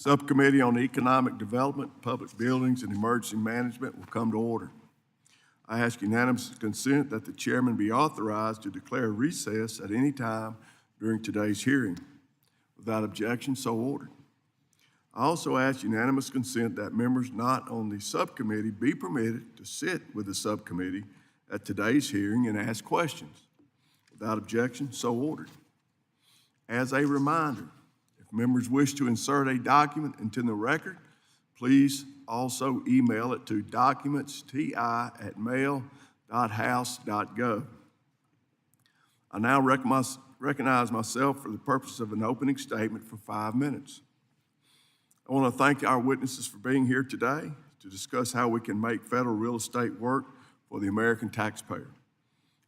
Subcommittee on Economic Development, Public Buildings, and Emergency Management will come to order. I ask unanimous consent that the chairman be authorized to declare recess at any time during today's hearing. Without objection, so ordered. I also ask unanimous consent that members not on the subcommittee be permitted to sit with the subcommittee at today's hearing and ask questions. Without objection, so ordered. As a reminder, if members wish to insert a document into the record, please also email it to documentsti@mail.house.gov. I now recognize myself for the purpose of an opening statement for 5 minutes. I want to thank our witnesses for being here today to discuss how we can make federal real estate work for the American taxpayer.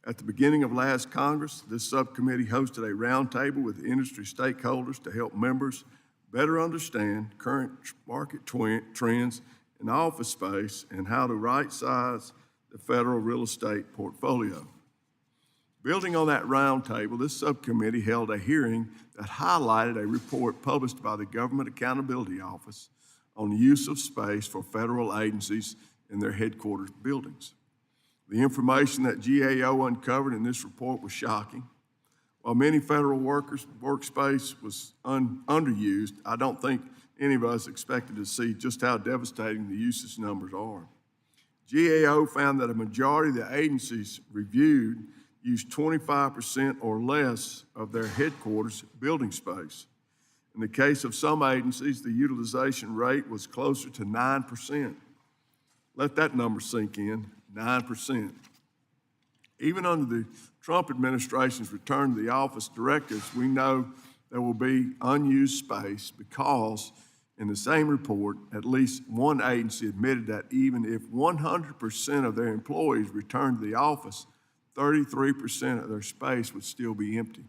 At the beginning of last Congress, this subcommittee hosted a roundtable with industry stakeholders to help members better understand current market trends in office space and how to right-size the federal real estate portfolio. Building on that roundtable, this subcommittee held a hearing that highlighted a report published by the Government Accountability Office on the use of space for federal agencies in their headquarters buildings. The information that GAO uncovered in this report was shocking. While many federal workers' workspace was underused, I don't think any of us expected to see just how devastating the usage numbers are. GAO found that a majority of the agencies reviewed used 25% or less of their headquarters building space. In the case of some agencies, the utilization rate was closer to 9%. Let that number sink in, 9%. Even under the Trump administration's return to the office directives, we know there will be unused space because in the same report, at least one agency admitted that even if 100% of their employees returned to the office, 33% of their space would still be empty.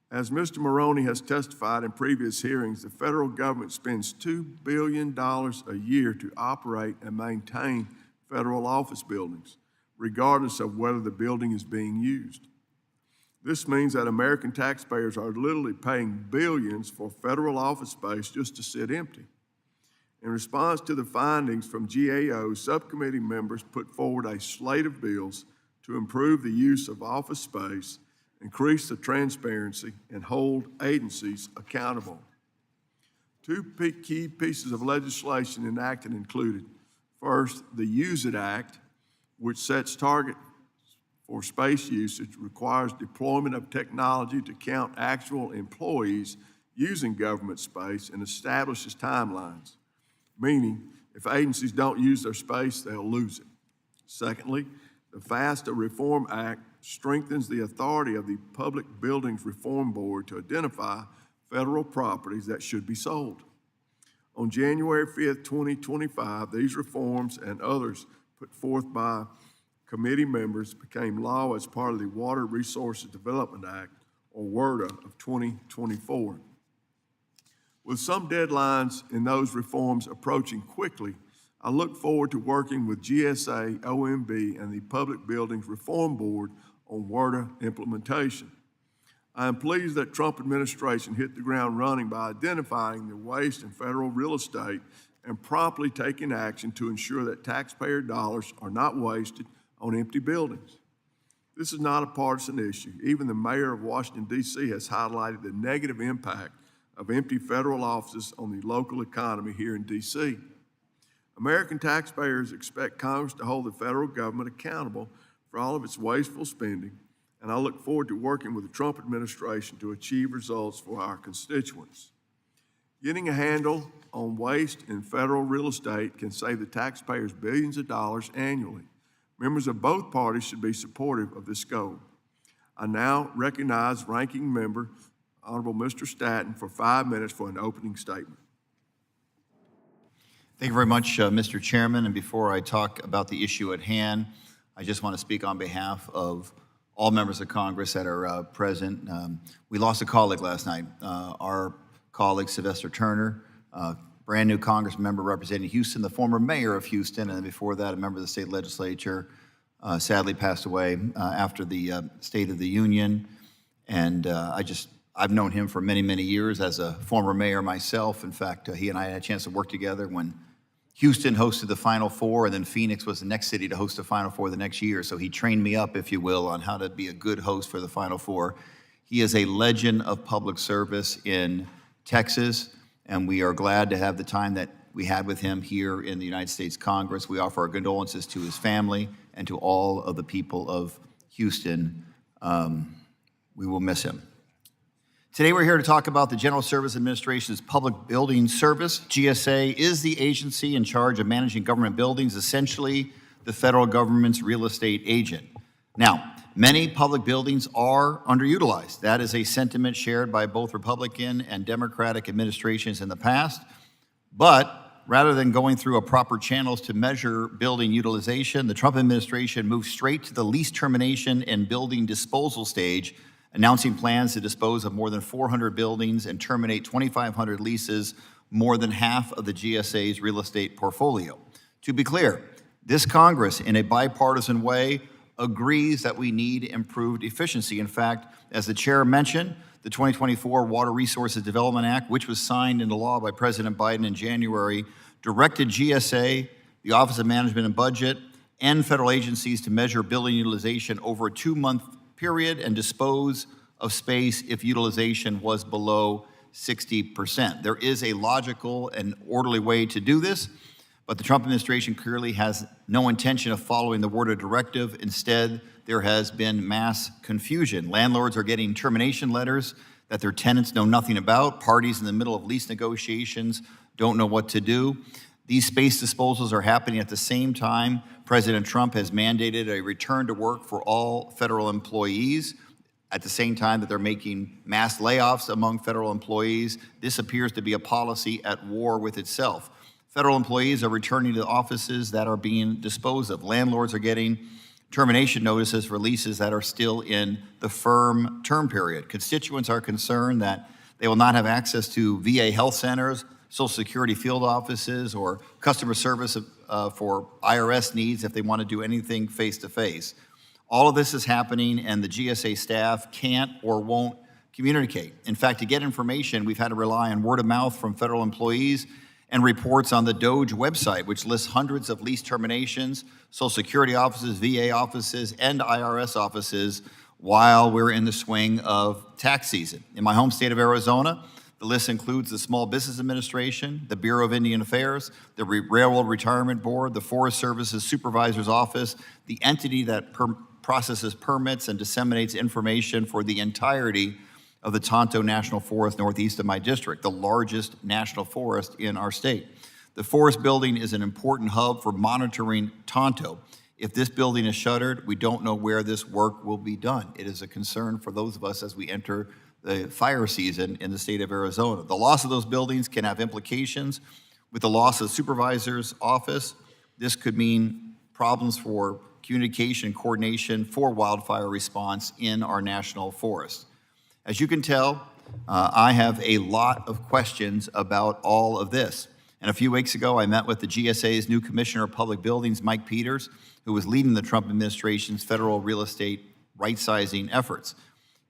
As Mr. Maroney has testified in previous hearings, the federal government spends $2 billion a year to operate and maintain federal office buildings, regardless of whether the building is being used. This means that American taxpayers are literally paying billions for federal office space just to sit empty. In response to the findings from GAO, subcommittee members put forward a slate of bills to improve the use of office space, increase the transparency, and hold agencies accountable. Two key pieces of legislation enacted included, first, the Use It Act, which sets targets for space usage, requires deployment of technology to count actual employees using government space, and establishes timelines, meaning if agencies don't use their space, they'll lose it. Secondly, the FASTA Reform Act strengthens the authority of the Public Buildings Reform Board to identify federal properties that should be sold. On January 5th, 2025, these reforms and others put forth by committee members became law as part of the Water Resources Development Act, or WRDA, of 2024. With some deadlines in those reforms approaching quickly, I look forward to working with GSA, OMB, and the Public Buildings Reform Board on WRDA implementation. I am pleased that Trump administration hit the ground running by identifying the waste in federal real estate and promptly taking action to ensure that taxpayer dollars are not wasted on empty buildings. This is not a partisan issue. Even the mayor of Washington, D.C. has highlighted the negative impact of empty federal offices on the local economy here in D.C. American taxpayers expect Congress to hold the federal government accountable for all of its wasteful spending, and I look forward to working with the Trump administration to achieve results for our constituents. Getting a handle on waste in federal real estate can save the taxpayers billions of dollars annually. Members of both parties should be supportive of this goal. I now recognize Ranking Member, Honorable Mr. Statton, for 5 minutes for an opening statement. Thank you very much, Mr. Chairman. And before I talk about the issue at hand, I just want to speak on behalf of all members of Congress that are present. We lost a colleague last night. Our colleague, Sylvester Turner, brand new Congress member representing Houston, the former mayor of Houston, and before that, a member of the state legislature, sadly passed away after the State of the Union. And I just I've known him for many, many years as a former mayor myself. In fact, he and I had a chance to work together when Houston hosted the Final Four, and then Phoenix was the next city to host the Final Four the next year. So he trained me up, if you will, on how to be a good host for the Final Four. He is a legend of public service in Texas, and we are glad to have the time that we had with him here in the United States Congress. We offer our condolences to his family and to all of the people of Houston. We will miss him. Today we're here to talk about the General Services Administration's Public Building Service. GSA is the agency in charge of managing government buildings, essentially the federal government's real estate agent. Now, many public buildings are underutilized. That is a sentiment shared by both Republican and Democratic administrations in the past. But rather than going through a proper channels to measure building utilization, the Trump administration moved straight to the lease termination and building disposal stage, announcing plans to dispose of more than 400 buildings and terminate 2,500 leases, more than half of the GSA's real estate portfolio. To be clear, this Congress, in a bipartisan way, agrees that we need improved efficiency. In fact, as the chair mentioned, the 2024 Water Resources Development Act, which was signed into law by President Biden in January, directed GSA, the Office of Management and Budget, and federal agencies to measure building utilization over a 2-month period and dispose of space if utilization was below 60%. There is a logical and orderly way to do this, but the Trump administration clearly has no intention of following the word of directive. Instead, there has been mass confusion. Landlords are getting termination letters that their tenants know nothing about. Parties in the middle of lease negotiations don't know what to do. These space disposals are happening at the same time President Trump has mandated a return to work for all federal employees. At the same time that they're making mass layoffs among federal employees, this appears to be a policy at war with itself. Federal employees are returning to offices that are being disposed of. Landlords are getting termination notices for leases that are still in the firm term period. Constituents are concerned that they will not have access to VA health centers, Social Security field offices, or customer service for IRS needs if they want to do anything face-to-face. All of this is happening, and the GSA staff can't or won't communicate. In fact, to get information, we've had to rely on word of mouth from federal employees and reports on the DOGE website, which lists hundreds of lease terminations, Social Security offices, VA offices, and IRS offices while we're in the swing of tax season. In my home state of Arizona, the list includes the Small Business Administration, the Bureau of Indian Affairs, the Railroad Retirement Board, the Forest Services Supervisor's Office, the entity that processes permits and disseminates information for the entirety of the Tonto National Forest northeast of my district, the largest national forest in our state. The forest building is an important hub for monitoring Tonto. If this building is shuttered, we don't know where this work will be done. It is a concern for those of us as we enter the fire season in the state of Arizona. The loss of those buildings can have implications. With the loss of the supervisor's office, this could mean problems for communication and coordination for wildfire response in our national forest. As you can tell, I have a lot of questions about all of this. And a few weeks ago, I met with the GSA's new Commissioner of Public Buildings, Mike Peters, who was leading the Trump administration's federal real estate right-sizing efforts.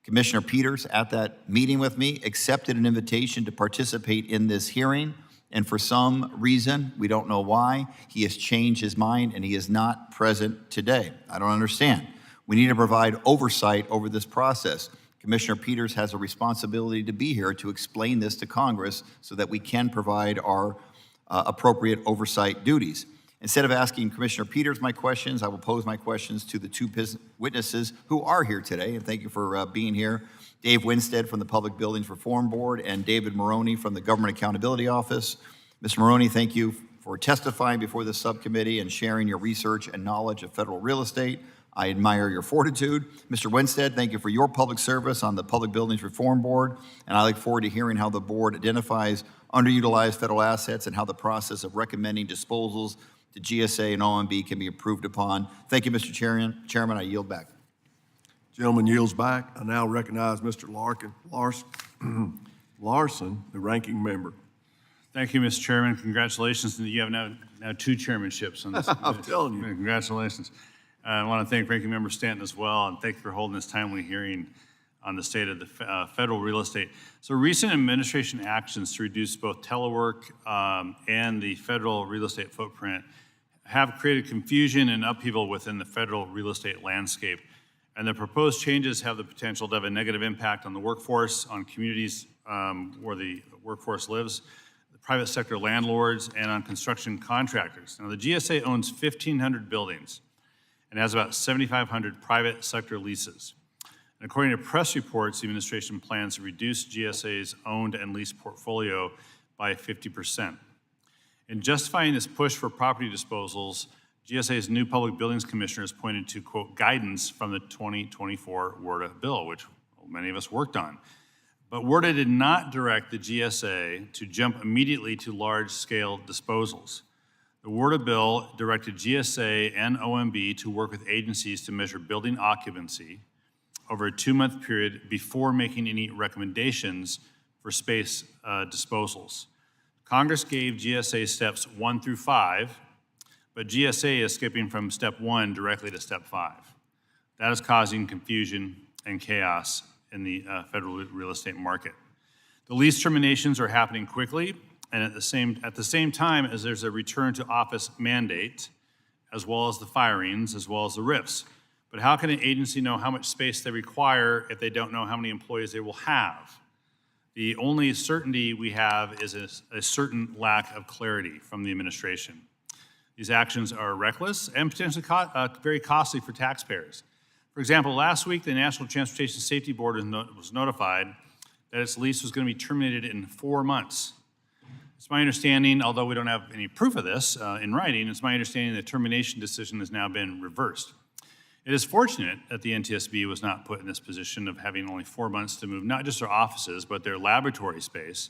Commissioner Peters, at that meeting with me, accepted an invitation to participate in this hearing, and for some reason, we don't know why, he has changed his mind and he is not present today. I don't understand. We need to provide oversight over this process. Commissioner Peters has a responsibility to be here to explain this to Congress so that we can provide our appropriate oversight duties. Instead of asking Commissioner Peters my questions, I will pose my questions to the two witnesses who are here today, and thank you for being here. Dave Winstead from the Public Buildings Reform Board and David Maroney from the Government Accountability Office. Mr. Maroney, thank you for testifying before the subcommittee and sharing your research and knowledge of federal real estate. I admire your fortitude. Mr. Winstead, thank you for your public service on the Public Buildings Reform Board, and I look forward to hearing how the board identifies underutilized federal assets and how the process of recommending disposals to GSA and OMB can be improved upon. Thank you, Mr. Chairman. I yield back. Gentleman yields back. I now recognize Mr. Larson, the ranking member. Thank you, Mr. Chairman. Congratulations. You have now two chairmanships on this. I'm telling you. Congratulations. I want to thank Ranking Member Stanton as well, and thank you for holding this timely hearing on the state of the federal real estate. So recent administration actions to reduce both telework and the federal real estate footprint have created confusion and upheaval within the federal real estate landscape. And the proposed changes have the potential to have a negative impact on the workforce, on communities where the workforce lives, the private sector landlords, and on construction contractors. Now, the GSA owns 1,500 buildings and has about 7,500 private sector leases. And according to press reports, the administration plans to reduce GSA's owned and leased portfolio by 50%. In justifying this push for property disposals, GSA's new Public Buildings Commissioner has pointed to, quote, guidance from the 2024 WRDA bill, which many of us worked on. But WRDA did not direct the GSA to jump immediately to large-scale disposals. The WRDA bill directed GSA and OMB to work with agencies to measure building occupancy over a 2-month period before making any recommendations for space disposals. Congress gave GSA steps 1 through 5, but GSA is skipping from step 1 directly to step 5. That is causing confusion and chaos in the federal real estate market. The lease terminations are happening quickly, and at the same time as there's a return to office mandate, as well as the firings, as well as the RIFs. But how can an agency know how much space they require if they don't know how many employees they will have? The only certainty we have is a certain lack of clarity from the administration. These actions are reckless and potentially very costly for taxpayers. For example, last week, the National Transportation Safety Board was notified that its lease was going to be terminated in 4 months. It's my understanding, although we don't have any proof of this in writing, it's my understanding the termination decision has now been reversed. It is fortunate that the NTSB was not put in this position of having only 4 months to move not just their offices, but their laboratory space,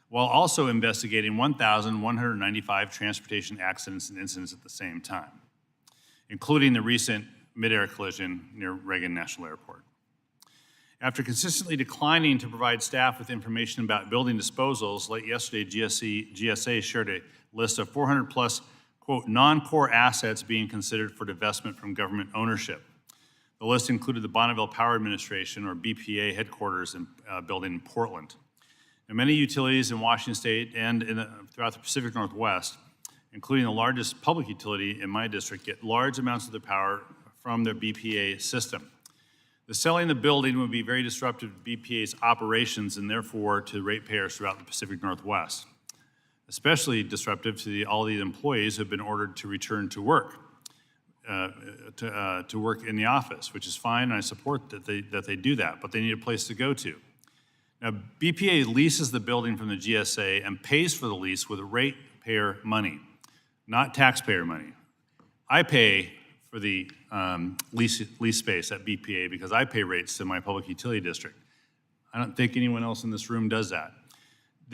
while also investigating 1,195 transportation accidents and incidents at the same time, including the recent mid-air collision near Reagan National Airport. After consistently declining to provide staff with information about building disposals, late yesterday, GSA shared a list of 400 plus, quote, non-core assets being considered for divestment from government ownership. The list included the Bonneville Power Administration, or BPA, headquarters building in Portland. Now, many utilities in Washington State and throughout the Pacific Northwest, including the largest public utility in my district, get large amounts of their power from their BPA system. The selling the building would be very disruptive to BPA's operations and therefore to ratepayers throughout the Pacific Northwest, especially disruptive to all the employees who have been ordered to return to work, to work in the office, which is fine, and I support that they do that, but they need a place to go to. Now, BPA leases the building from the GSA and pays for the lease with ratepayer money, not taxpayer money. I pay for the lease space at BPA because I pay rates to my public utility district. I don't think anyone else in this room does that.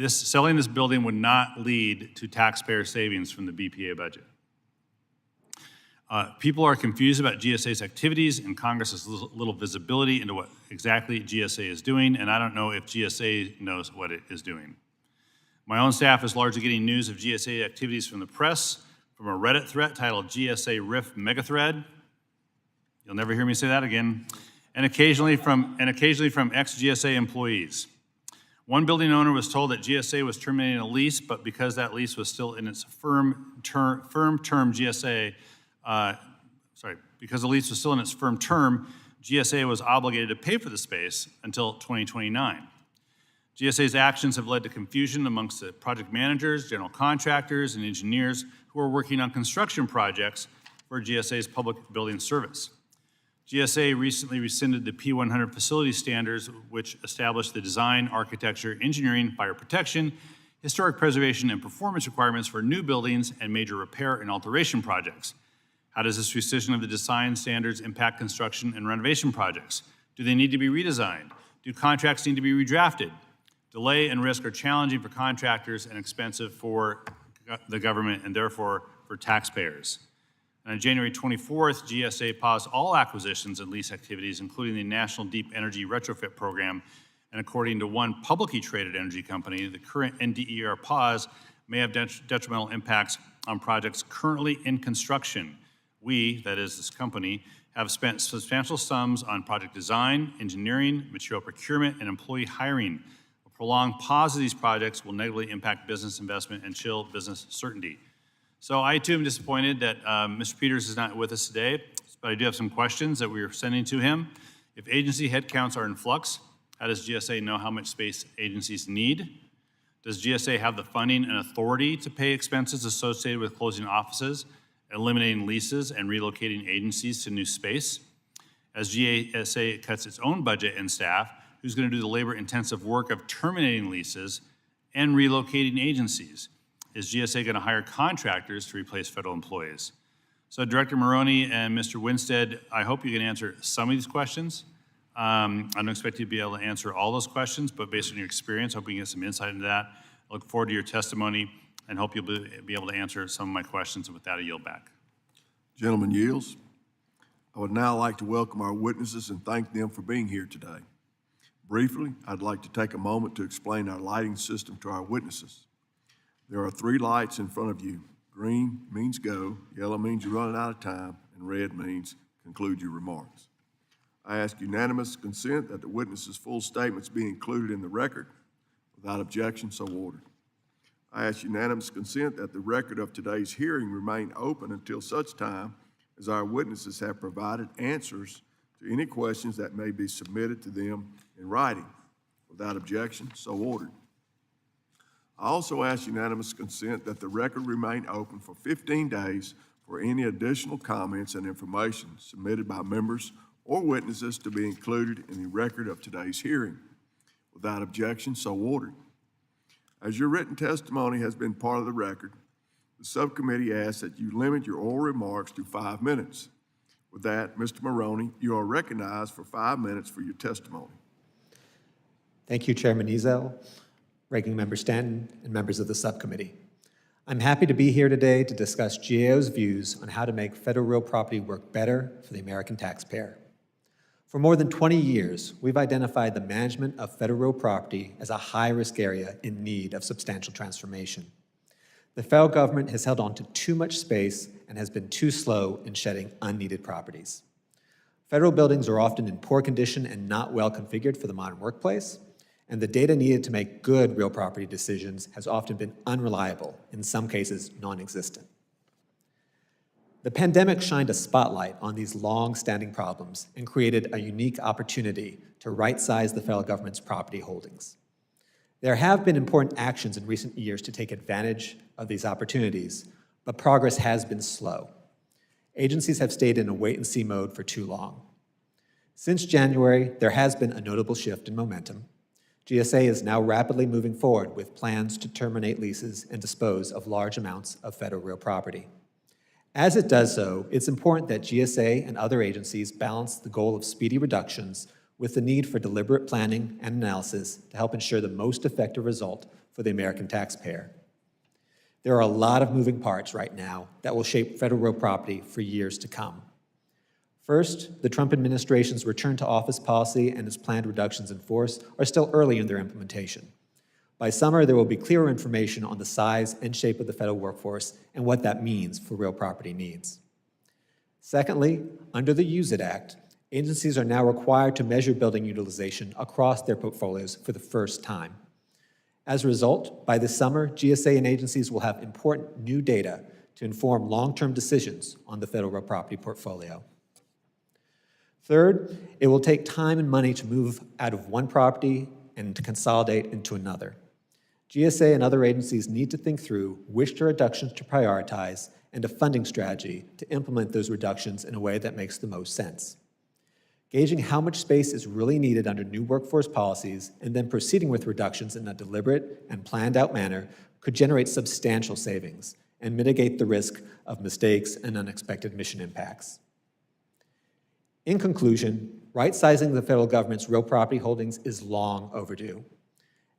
Selling this building would not lead to taxpayer savings from the BPA budget. People are confused about GSA's activities, and Congress has little visibility into what exactly GSA is doing, and I don't know if GSA knows what it is doing. My own staff is largely getting news of GSA activities from the press, from a Reddit thread titled GSA RIF Megathread. You'll never hear me say that again. And occasionally from ex-GSA employees. One building owner was told that GSA was terminating a lease, but because that lease was still in its because the lease was still in its firm term, GSA was obligated to pay for the space until 2029. GSA's actions have led to confusion amongst the project managers, general contractors, and engineers who are working on construction projects for GSA's public building service. GSA recently rescinded the P100 facility standards, which established the design, architecture, engineering, fire protection, historic preservation, and performance requirements for new buildings and major repair and alteration projects. How does this rescission of the design standards impact construction and renovation projects? Do they need to be redesigned? Do contracts need to be redrafted? Delay and risk are challenging for contractors and expensive for the government and therefore for taxpayers. And on January 24th, GSA paused all acquisitions and lease activities, including the National Deep Energy Retrofit Program. And according to one publicly traded energy company, the current NDER pause may have detrimental impacts on projects currently in construction, We, that is this company, have spent substantial sums on project design, engineering, material procurement, and employee hiring. A prolonged pause of these projects will negatively impact business investment and chill business certainty. So I too am disappointed that Mr. Peters is not with us today, but I do have some questions that we are sending to him. If agency headcounts are in flux, how does GSA know how much space agencies need? Does GSA have the funding and authority to pay expenses associated with closing offices, eliminating leases, and relocating agencies to new space? As GSA cuts its own budget and staff, who's going to do the labor-intensive work of terminating leases and relocating agencies? Is GSA going to hire contractors to replace federal employees? So Director Maroney and Mr. Winstead, I hope you can answer some of these questions. I don't expect you to be able to answer all those questions, but based on your experience, I hope we can get some insight into that. I look forward to your testimony and hope you'll be able to answer some of my questions. And with that, I yield back. Gentleman yields. I would now like to welcome our witnesses and thank them for being here today. Briefly, I'd like to take a moment to explain our lighting system to our witnesses. There are 3 lights in front of you. Green means go, yellow means you're running out of time, and red means conclude your remarks. I ask unanimous consent that the witness's full statements be included in the record. Without objection, so ordered. I ask unanimous consent that the record of today's hearing remain open until such time as our witnesses have provided answers to any questions that may be submitted to them in writing. Without objection, so ordered. I also ask unanimous consent that the record remain open for 15 days for any additional comments and information submitted by members or witnesses to be included in the record of today's hearing. Without objection, so ordered. As your written testimony has been part of the record, the subcommittee asks that you limit your oral remarks to 5 minutes. With that, Mr. Maroney, you are recognized for 5 minutes for your testimony. Thank you, Chairman Ezell, Ranking Member Stanton, and members of the subcommittee. I'm happy to be here today to discuss GAO's views on how to make federal real property work better for the American taxpayer. For more than 20 years, we've identified the management of federal real property as a high-risk area in need of substantial transformation. The federal government has held on to too much space and has been too slow in shedding unneeded properties. Federal buildings are often in poor condition and not well configured for the modern workplace, and the data needed to make good real property decisions has often been unreliable, in some cases non-existent. The pandemic shined a spotlight on these long-standing problems and created a unique opportunity to right-size the federal government's property holdings. There have been important actions in recent years to take advantage of these opportunities, but progress has been slow. Agencies have stayed in a wait-and-see mode for too long. Since January, there has been a notable shift in momentum. GSA is now rapidly moving forward with plans to terminate leases and dispose of large amounts of federal real property. As it does so, it's important that GSA and other agencies balance the goal of speedy reductions with the need for deliberate planning and analysis to help ensure the most effective result for the American taxpayer. There are a lot of moving parts right now that will shape federal real property for years to come. First, the Trump administration's return to office policy and its planned reductions in force are still early in their implementation. By summer, there will be clearer information on the size and shape of the federal workforce and what that means for real property needs. Secondly, under the Use It Act, agencies are now required to measure building utilization across their portfolios for the first time. As a result, by this summer, GSA and agencies will have important new data to inform long-term decisions on the federal real property portfolio. Third, it will take time and money to move out of one property and to consolidate into another. GSA and other agencies need to think through which reductions to prioritize and a funding strategy to implement those reductions in a way that makes the most sense. Gauging how much space is really needed under new workforce policies and then proceeding with reductions in a deliberate and planned out manner could generate substantial savings and mitigate the risk of mistakes and unexpected mission impacts. In conclusion, right-sizing the federal government's real property holdings is long overdue.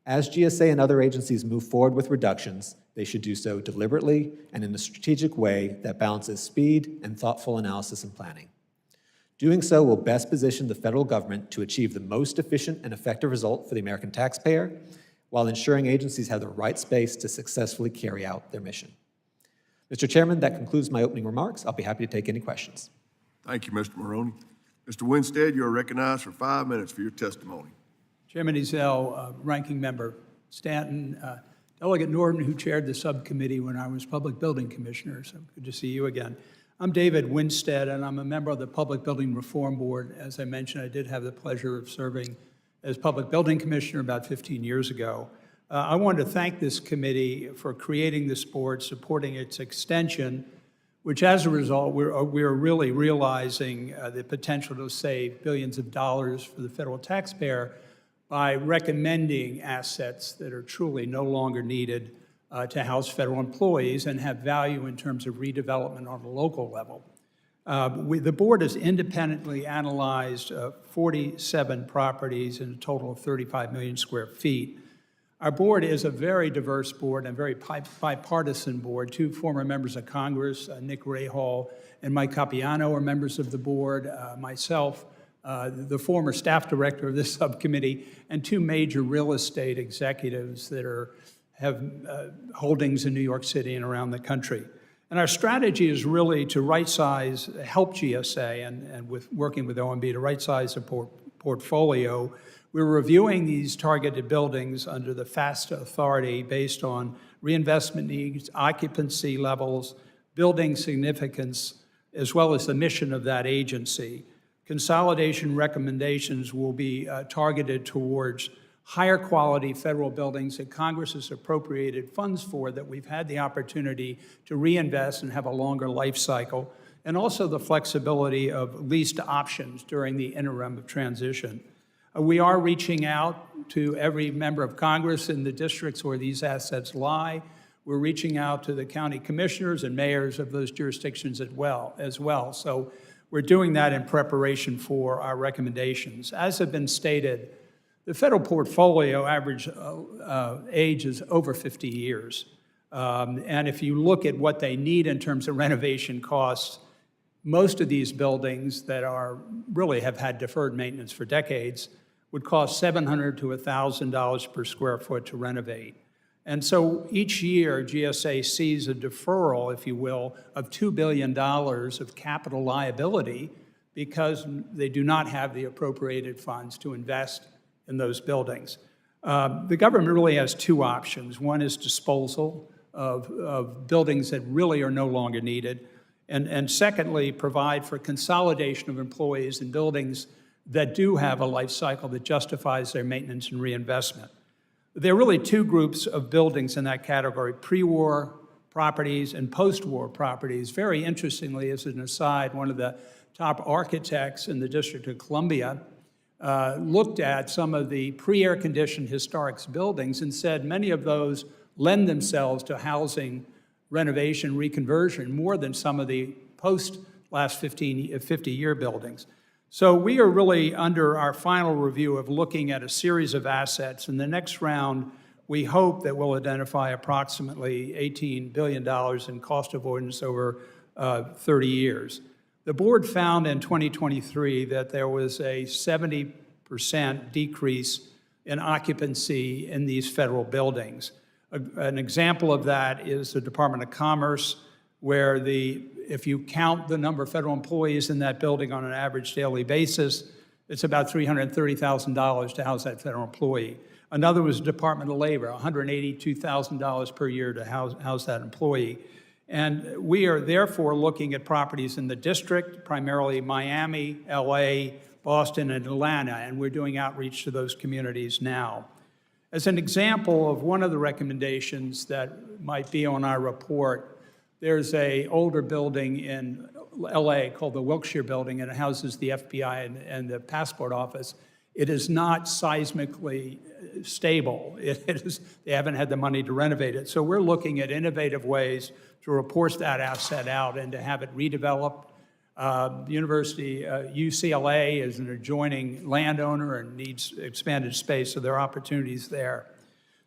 As GSA and other agencies move forward with reductions, they should do so deliberately and in a strategic way that balances speed and thoughtful analysis and planning. Doing so will best position the federal government to achieve the most efficient and effective result for the American taxpayer, while ensuring agencies have the right space to successfully carry out their mission. Mr. Chairman, that concludes my opening remarks. I'll be happy to take any questions. Thank you, Mr. Maroney. Mr. Winstead, you are recognized for 5 minutes for your testimony. Chairman Ezell, Ranking Member Stanton, Delegate Norton, who chaired the subcommittee when I was Public Building Commissioner, so good to see you again. I'm David Winstead, and I'm a member of the Public Building Reform Board. As I mentioned, I did have the pleasure of serving as Public Building Commissioner about 15 years ago. I wanted to thank this committee for creating this board, supporting its extension, which as a result, we're really realizing the potential to save billions of dollars for the federal taxpayer by recommending assets that are truly no longer needed to house federal employees and have value in terms of redevelopment on a local level. The board has independently analyzed 47 properties in a total of 35 million square feet. Our board is a very diverse board and very bipartisan board. Two former members of Congress, Nick Rahal and Mike Capiano, are members of the board. Myself, the former staff director of this subcommittee, and two major real estate executives that have holdings in New York City and around the country. And our strategy is really to right-size, help GSA, and with working with OMB to right-size the portfolio. We're reviewing these targeted buildings under the FASTA authority based on reinvestment needs, occupancy levels, building significance, as well as the mission of that agency. Consolidation recommendations will be targeted towards higher quality federal buildings that Congress has appropriated funds for, that we've had the opportunity to reinvest and have a longer life cycle, and also the flexibility of leased options during the interim of transition. We are reaching out to every member of Congress in the districts where these assets lie. We're reaching out to the county commissioners and mayors of those jurisdictions as well. So we're doing that in preparation for our recommendations. As have been stated, the federal portfolio average age is over 50 years. And if you look at what they need in terms of renovation costs, most of these buildings that really have had deferred maintenance for decades would cost $700 to $1,000 per square foot to renovate. And so each year, GSA sees a deferral, if you will, of $2 billion of capital liability because they do not have the appropriated funds to invest in those buildings. The government really has two options. One is disposal of buildings that really are no longer needed. And secondly, provide for consolidation of employees in buildings that do have a life cycle that justifies their maintenance and reinvestment. There are really two groups of buildings in that category: pre-war properties and post-war properties. Very interestingly, as an aside, one of the top architects in the District of Columbia looked at some of the pre-air-conditioned historic buildings and said many of those lend themselves to housing renovation, reconversion, more than some of the post-last 50-year buildings. So we are really under our final review of looking at a series of assets. In the next round, we hope that we'll identify approximately $18 billion in cost avoidance over 30 years. The board found in 2023 that there was a 70% decrease in occupancy in these federal buildings. An example of that is the Department of Commerce, where if you count the number of federal employees in that building on an average daily basis, it's about $330,000 to house that federal employee. Another was the Department of Labor, $182,000 per year to house that employee. And we are therefore looking at properties in the district, primarily Miami, LA, Boston, and Atlanta, and we're doing outreach to those communities now. As an example of one of the recommendations that might be on our report, there's an older building in LA called the Wilshire Building, and it houses the FBI and the Passport Office. It is not seismically stable. They haven't had the money to renovate it. So we're looking at innovative ways to report that asset out and to have it redeveloped. UCLA is an adjoining landowner and needs expanded space, so there are opportunities there.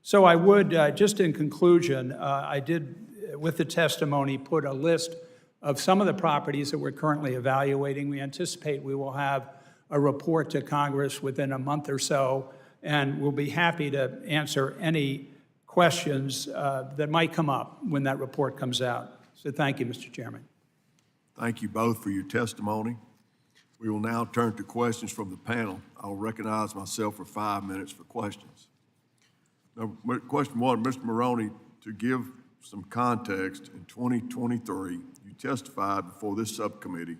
So I would, just in conclusion, I did, with the testimony, put a list of some of the properties that we're currently evaluating. We anticipate we will have a report to Congress within a month or so, and we'll be happy to answer any questions that might come up when that report comes out. So thank you, Mr. Chairman. Thank you both for your testimony. We will now turn to questions from the panel. I will recognize myself for 5 minutes for questions. Now, question one, Mr. Maroney, to give some context, in 2023, you testified before this subcommittee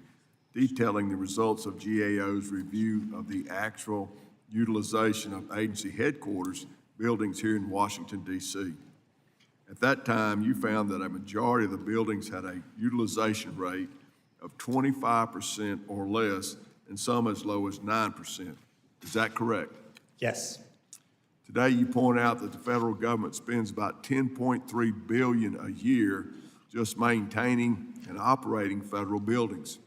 detailing the results of GAO's review of the actual utilization of agency headquarters buildings here in Washington, D.C. At that time, you found that a majority of the buildings had a utilization rate of 25% or less, and some as low as 9%. Is that correct? Yes. Today, you point out that the federal government spends about $10.3 billion a year just maintaining and operating federal buildings.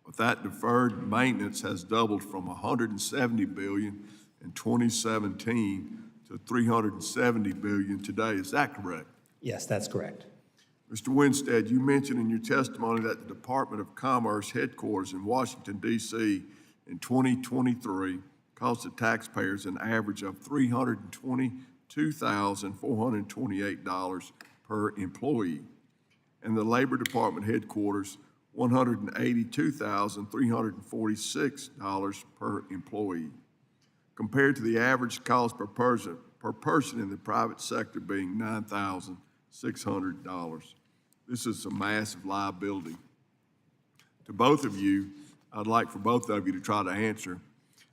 But that deferred maintenance has doubled from $170 billion in 2017 to $370 billion today. Is that correct? Yes, that's correct. Mr. Winstead, you mentioned in your testimony that the Department of Commerce headquarters in Washington, D.C. in 2023 cost the taxpayers an average of $322,428 per employee, and the Labor Department headquarters $182,346 per employee, compared to the average cost per person in the private sector being $9,600. This is a massive liability. To both of you, I'd like for both of you to try to answer,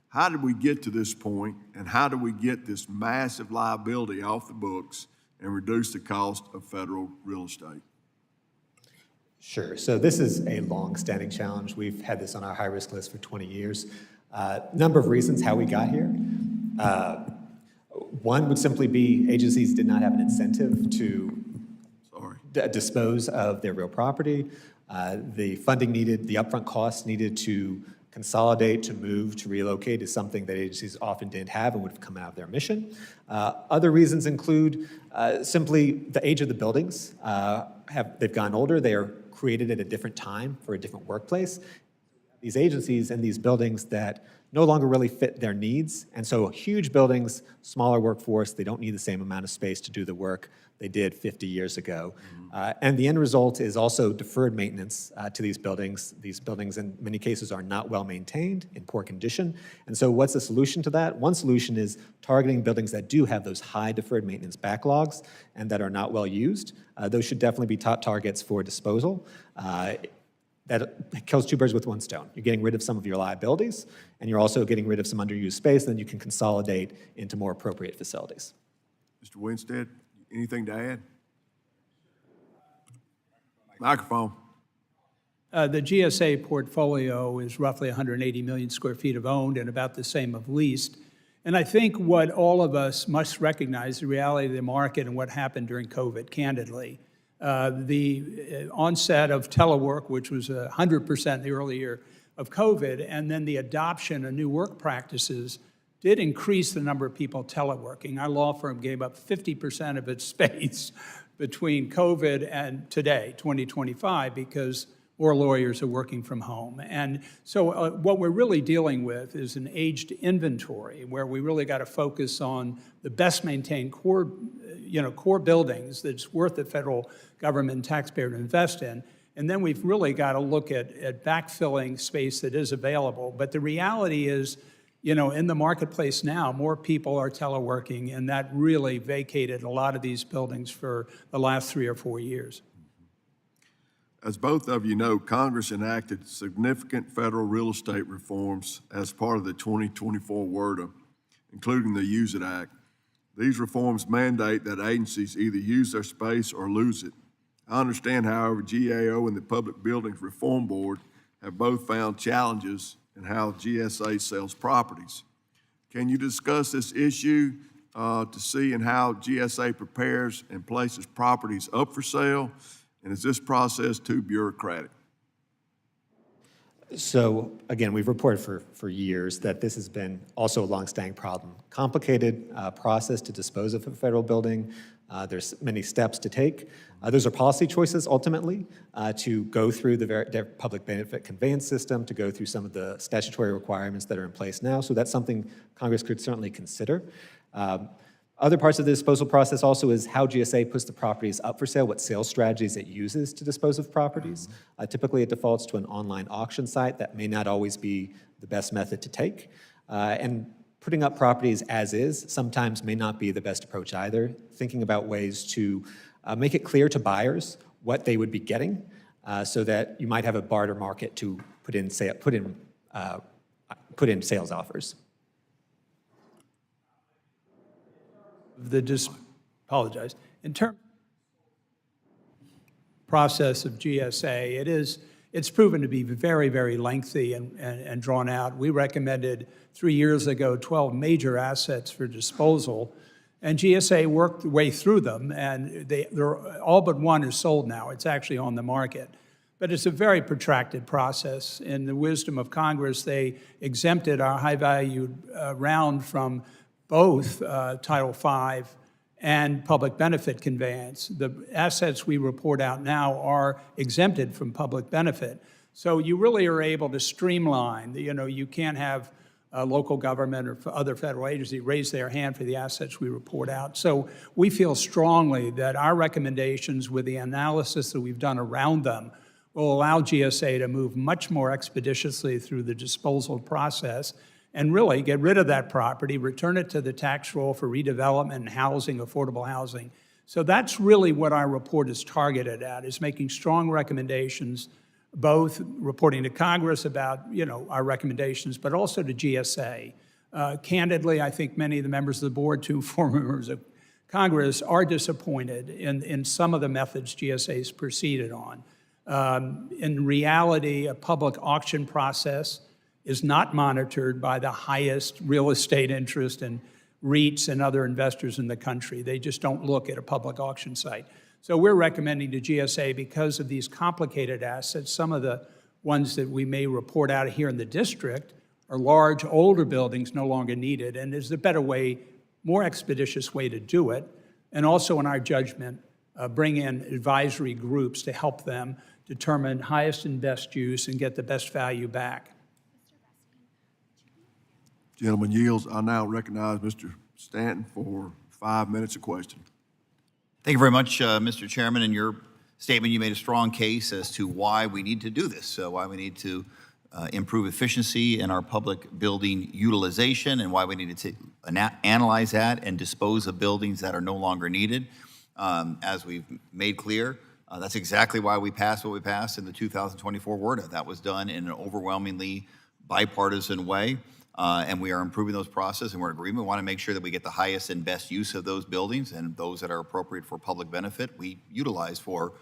how did we get to this point, and how do we get this massive liability off the books and reduce the cost of federal real estate? Sure. So this is a long-standing challenge. We've had this on our high-risk list for 20 years. Number of reasons how we got here. One would simply be agencies did not have an incentive to dispose of their real property. The funding needed, the upfront costs needed to consolidate, to move, to relocate is something that agencies often didn't have and would have come out of their mission. Other reasons include simply the age of the buildings. They've gone older, they are created at a different time for a different workplace. These agencies and these buildings that no longer really fit their needs, and so huge buildings, smaller workforce, they don't need the same amount of space to do the work they did 50 years ago. And the end result is also deferred maintenance to these buildings. These buildings in many cases are not well maintained, in poor condition. And so what's the solution to that? One solution is targeting buildings that do have those high deferred maintenance backlogs and that are not well used. Those should definitely be top targets for disposal. That kills two birds with one stone. You're getting rid of some of your liabilities, and you're also getting rid of some underused space, and then you can consolidate into more appropriate facilities. Mr. Winstead, anything to add? Microphone. The GSA portfolio is roughly 180 million square feet of owned and about the same of leased. And I think what all of us must recognize, the reality of the market and what happened during COVID, candidly. The onset of telework, which was 100% in the early year of COVID, and then the adoption of new work practices did increase the number of people teleworking. Our law firm gave up 50% of its space between COVID and today, 2025, because more lawyers are working from home. And so what we're really dealing with is an aged inventory where we really got to focus on the best maintained core buildings that's worth the federal government and taxpayer to invest in. And then we've really got to look at backfilling space that is available. But the reality is, in the marketplace now, more people are teleworking, and that really vacated a lot of these buildings for the last 3 or 4 years. As both of you know, Congress enacted significant federal real estate reforms as part of the 2024 WRDA, including the Use It Act. These reforms mandate that agencies either use their space or lose it. I understand, however, GAO and the Public Buildings Reform Board have both found challenges in how GSA sells properties. Can you discuss this issue to see in how GSA prepares and places properties up for sale? And is this process too bureaucratic? So again, we've reported for years that this has been also a longstanding problem. Complicated process to dispose of a federal building. There's many steps to take. Those are policy choices ultimately to go through the public benefit conveyance system, to go through some of the statutory requirements that are in place now. So that's something Congress could certainly consider. Other parts of the disposal process also is how GSA puts the properties up for sale, what sales strategies it uses to dispose of properties. Typically, it defaults to an online auction site. That may not always be the best method to take. And putting up properties as is sometimes may not be the best approach either. Thinking about ways to make it clear to buyers what they would be getting so that you might have a barter market to put in sales offers. Apologize. In terms process of GSA, it's proven to be very, very lengthy and drawn out. We recommended 3 years ago 12 major assets for disposal, and GSA worked their way through them, and they're all but one is sold now. It's actually on the market. But it's a very protracted process. In the wisdom of Congress, they exempted our high-valued round from both Title V and public benefit conveyance. The assets we report out now are exempted from public benefit. So you really are able to streamline. You can't have a local government or other federal agency raise their hand for the assets we report out. So we feel strongly that our recommendations with the analysis that we've done around them will allow GSA to move much more expeditiously through the disposal process and really get rid of that property, return it to the tax roll for redevelopment and housing, affordable housing. So that's really what our report is targeted at, is making strong recommendations, both reporting to Congress about, our recommendations, but also to GSA. Candidly, I think many of the members of the board, two former members of Congress, are disappointed in some of the methods GSA's proceeded on. In reality, a public auction process is not monitored by the highest real estate interest and REITs and other investors in the country. They just don't look at a public auction site. So we're recommending to GSA, because of these complicated assets, some of the ones that we may report out here in the district are large, older buildings no longer needed, and there's a better way, more expeditious way to do it, and also in our judgment, bring in advisory groups to help them determine highest and best use and get the best value back. Gentleman yields. I now recognize Mr. Stanton for 5 minutes of question. Thank you very much, Mr. Chairman. In your statement, you made a strong case as to why we need to do this, why we need to improve efficiency in our public building utilization, and why we need to analyze that and dispose of buildings that are no longer needed. As we've made clear, that's exactly why we passed what we passed in the 2024 WRDA. That was done in an overwhelmingly bipartisan way. And we are improving those processes, and we're in agreement. We want to make sure that we get the highest and best use of those buildings, and those that are appropriate for public benefit, we utilize for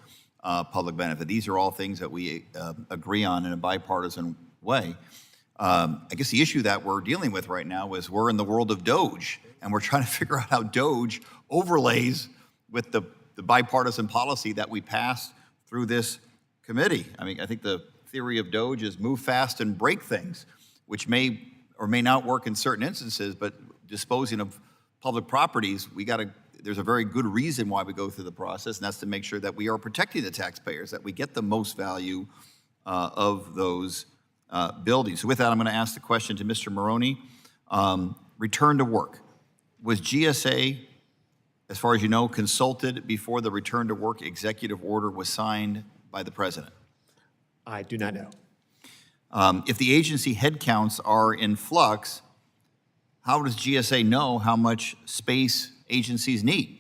public benefit. These are all things that we agree on in a bipartisan way. I guess the issue that we're dealing with right now is we're in the world of DOGE, and we're trying to figure out how DOGE overlays with the bipartisan policy that we passed through this committee. I mean, I think the theory of DOGE is move fast and break things, which may or may not work in certain instances, but disposing of public properties, there's a very good reason why we go through the process, and that's to make sure that we are protecting the taxpayers, that we get the most value of those buildings. So with that, I'm going to ask the question to Mr. Maroney. Return to work. Was GSA, as far as you know, consulted before the return to work executive order was signed by the president? I do not know. If the agency headcounts are in flux, how does GSA know how much space agencies need?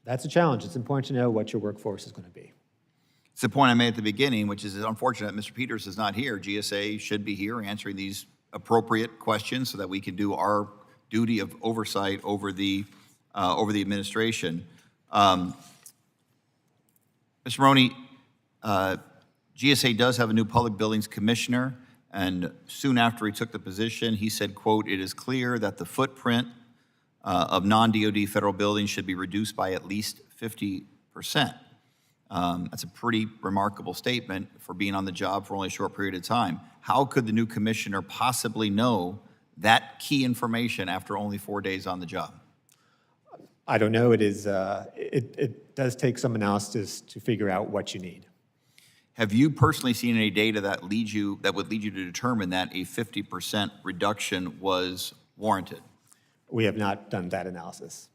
That's a challenge. It's important to know what your workforce is going to be. It's the point I made at the beginning, which is unfortunate Mr. Peters is not here. GSA should be here answering these appropriate questions so that we can do our duty of oversight over the administration. Mr. Maroney, GSA does have a new public buildings commissioner, and soon after he took the position, he said, quote, "It is clear that the footprint of non-DOD federal buildings should be reduced by at least 50%. That's a pretty remarkable statement for being on the job for only a short period of time. How could the new commissioner possibly know that key information after only 4 days on the job? I don't know. It does take some analysis to figure out what you need. Have you personally seen any data that would lead you to determine that a 50% reduction was warranted? We have not done that analysis.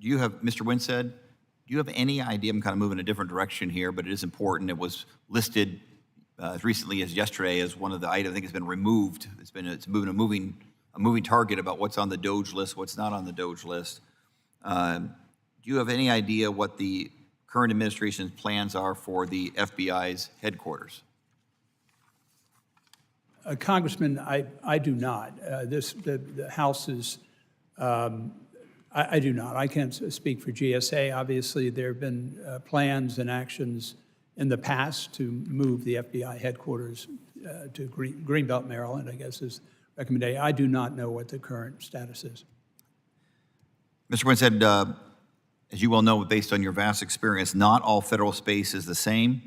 Do you have, Mr. Winstead, do you have any idea, I'm kind of moving a different direction here, but it is important, it was listed as recently as yesterday as one of the items, I think it's been removed. It's moving a moving target about what's on the DOGE list, what's not on the DOGE list. Do you have any idea what the current administration's plans are for the FBI's headquarters? Congressman, I do not. The House is, I do not. I can't speak for GSA. Obviously, there have been plans and actions in the past to move the FBI headquarters to Greenbelt, Maryland, I guess is recommendation. I do not know what the current status is. Mr. Winstead, as you well know, based on your vast experience, not all federal space is the same.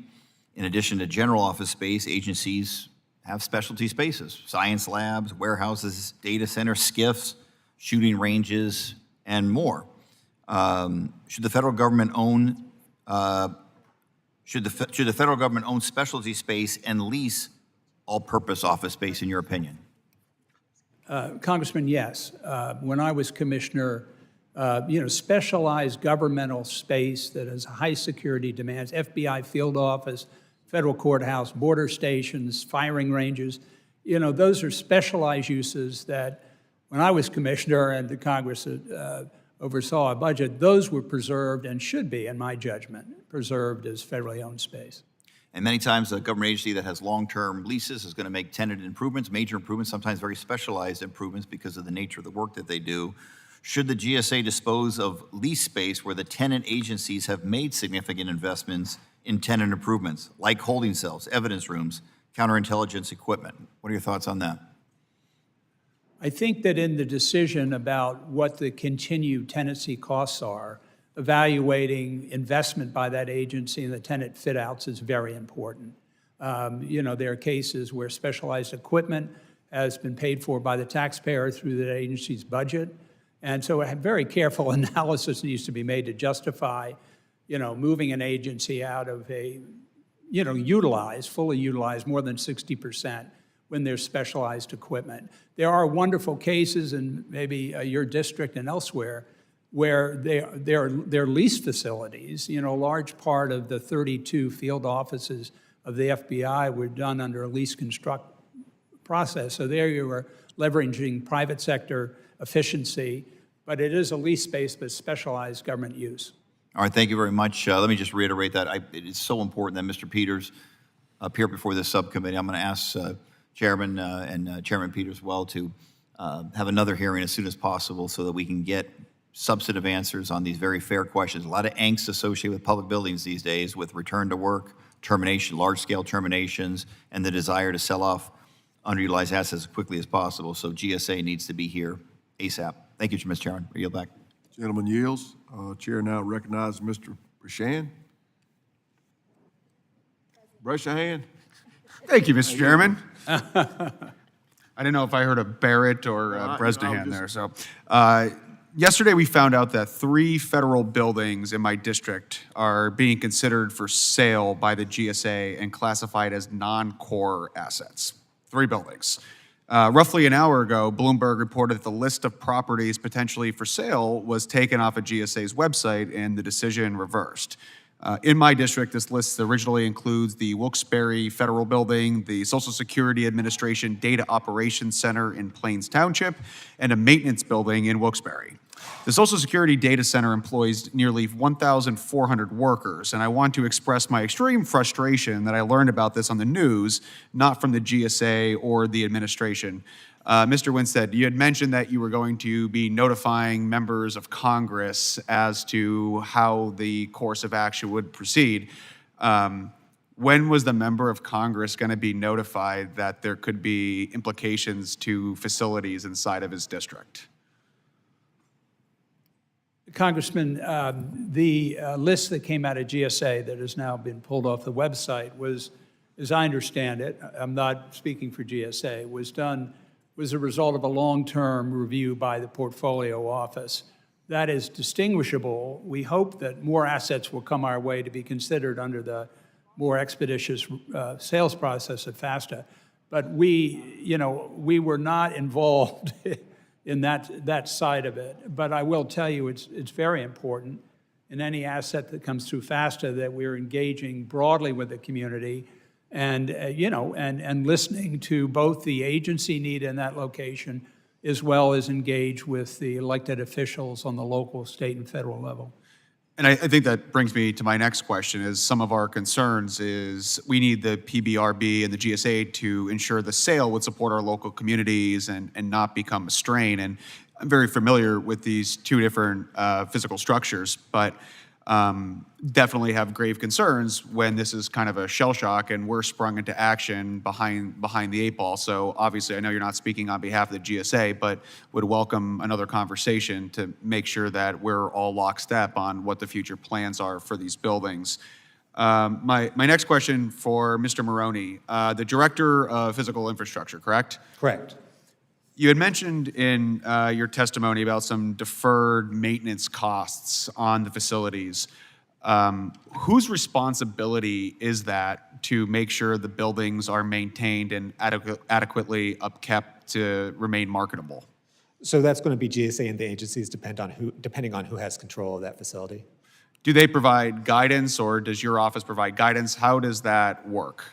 In addition to general office space, agencies have specialty spaces, science labs, warehouses, data centers, SCIFs, shooting ranges, and more. Should the federal government own should the federal government own specialty space and lease all-purpose office space, in your opinion? Congressman, yes. When I was commissioner, specialized governmental space that has high security demands, FBI field office, federal courthouse, border stations, firing ranges, those are specialized uses that when I was commissioner and the Congress oversaw a budget, those were preserved and should be, in my judgment, preserved as federally owned space. And many times a government agency that has long-term leases is going to make tenant improvements, major improvements, sometimes very specialized improvements because of the nature of the work that they do. Should the GSA dispose of lease space where the tenant agencies have made significant investments in tenant improvements, like holding cells, evidence rooms, counterintelligence equipment? What are your thoughts on that? I think that in the decision about what the continued tenancy costs are, evaluating investment by that agency and the tenant fit-outs is very important. There are cases where specialized equipment has been paid for by the taxpayer through the agency's budget. And so a very careful analysis needs to be made to justify, moving an agency out of a, fully utilized more than 60% when there's specialized equipment. There are wonderful cases in maybe your district and elsewhere where they're leased facilities. A large part of the 32 field offices of the FBI were done under a lease construct process. So there you are leveraging private sector efficiency, but it is a lease space with specialized government use. All right, thank you very much. Let me just reiterate that. It is so important that Mr. Peters appear before this subcommittee. I'm going to ask Chairman and Chairman Peters as well to have another hearing as soon as possible so that we can get substantive answers on these very fair questions. A lot of angst associated with public buildings these days with return to work, termination, large-scale terminations, and the desire to sell off underutilized assets as quickly as possible. So GSA needs to be here ASAP. Thank you, Mr. Chairman. I yield back. Gentleman yields. Chair now recognizes Mr. Brashan. Brush your hand. Thank you, Mr. Chairman. I didn't know if I heard a Barrett or a Bresnahan there. So, yesterday we found out that 3 federal buildings in my district are being considered for sale by the GSA and classified as non-core assets. 3 buildings. Roughly an hour ago, Bloomberg reported that the list of properties potentially for sale was taken off of GSA's website and the decision reversed. In my district, this list originally includes the Wilkes-Barre Federal Building, the Social Security Administration Data Operations Center in Plains Township, and a maintenance building in Wilkes-Barre. The Social Security Data Center employs nearly 1,400 workers, and I want to express my extreme frustration that I learned about this on the news, not from the GSA or the administration. Mr. Winstead, you had mentioned that you were going to be notifying members of Congress as to how the course of action would proceed. When was the member of Congress going to be notified that there could be implications to facilities inside of his district? Congressman, the list that came out of GSA that has now been pulled off the website was, as I understand it, I'm not speaking for GSA, was a result of a long-term review by the portfolio office. That is distinguishable. We hope that more assets will come our way to be considered under the more expeditious sales process of FASTA. But we were not involved in that side of it. But I will tell you, it's very important in any asset that comes through FASTA that we're engaging broadly with the community and, and listening to both the agency need in that location as well as engage with the elected officials on the local, state, and federal level. And I think that brings me to my next question is some of our concerns is we need the PBRB and the GSA to ensure the sale would support our local communities and not become a strain. And I'm very familiar with these two different physical structures, but definitely have grave concerns when this is kind of a shell shock and we're sprung into action behind the eight ball. So obviously, I know you're not speaking on behalf of the GSA, but would welcome another conversation to make sure that we're all lockstep on what the future plans are for these buildings. My next question for Mr. Maroney, the Director of Physical Infrastructure, correct? Correct. You had mentioned in your testimony about some deferred maintenance costs on the facilities. Whose responsibility is that to make sure the buildings are maintained and adequately upkept to remain marketable? So that's going to be GSA and the agencies depending on who has control of that facility. Do they provide guidance or does your office provide guidance? How does that work?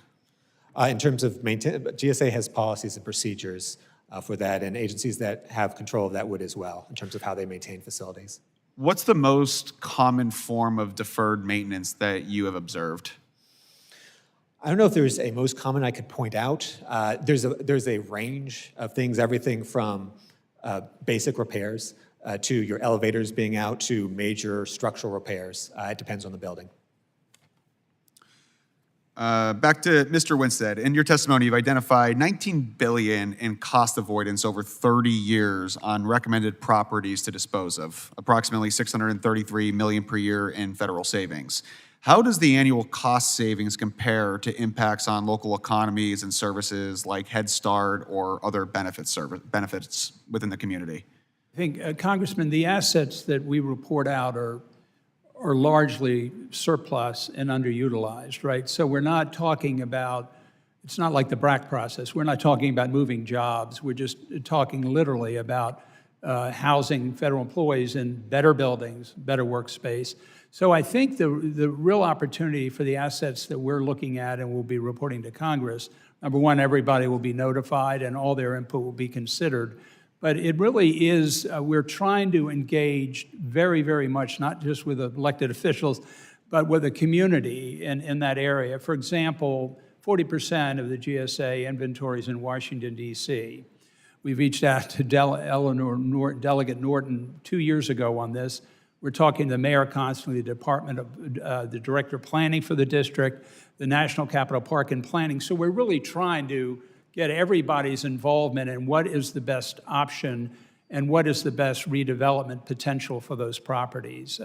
In terms of GSA has policies and procedures for that, and agencies that have control of that would as well, in terms of how they maintain facilities. What's the most common form of deferred maintenance that you have observed? I don't know if there's a most common I could point out. There's a range of things, everything from basic repairs to your elevators being out to major structural repairs. It depends on the building. Back to Mr. Winstead. In your testimony, you've identified $19 billion in cost avoidance over 30 years on recommended properties to dispose of, approximately $633 million per year in federal savings. How does the annual cost savings compare to impacts on local economies and services like Head Start or other benefits within the community? I think, Congressman, the assets that we report out are largely surplus and underutilized, right? So we're not talking about, it's not like the BRAC process. We're not talking about moving jobs. We're just talking literally about housing federal employees in better buildings, better workspace. So I think the real opportunity for the assets that we're looking at and will be reporting to Congress, number one, everybody will be notified and all their input will be considered. But it really is, we're trying to engage very, very much, not just with elected officials, but with the community in that area. For example, 40% of the GSA inventories in Washington, D.C. We reached out to Delegate Norton 2 years ago on this. We're talking to the mayor constantly, the director of planning for the district, the National Capital Park and Planning. So we're really trying to get everybody's involvement in what is the best option and what is the best redevelopment potential for those properties.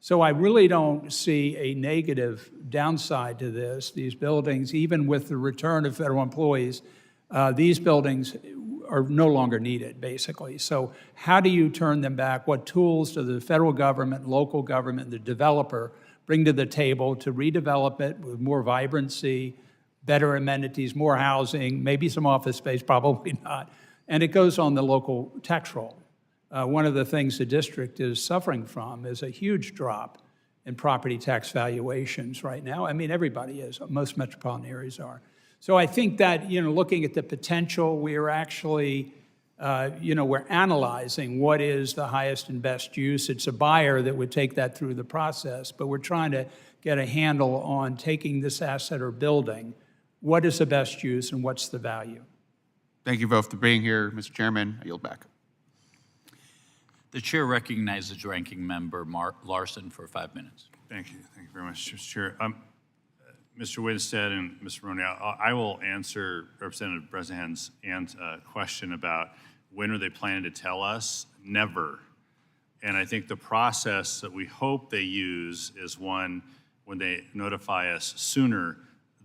So I really don't see a negative downside to this. These buildings, even with the return of federal employees, these buildings are no longer needed, basically. So how do you turn them back? What tools do the federal government, local government, the developer bring to the table to redevelop it with more vibrancy, better amenities, more housing, maybe some office space, probably not. And it goes on the local tax roll. One of the things the district is suffering from is a huge drop in property tax valuations right now. I mean, everybody is, most metropolitan areas are. So I think that, looking at the potential, we're actually, we're analyzing what is the highest and best use. It's a buyer that would take that through the process, but we're trying to get a handle on taking this asset or building. What is the best use and what's the value? Thank you both for being here, Mr. Chairman. I yield back. The chair recognizes Ranking Member Mark Larson for 5 minutes. Thank you. Thank you very much, Mr. Chair. Mr. Winstead and Mr. Maroney, I will answer Representative Bresnahan's question about when are they planning to tell us? Never. And I think the process that we hope they use is one when they notify us sooner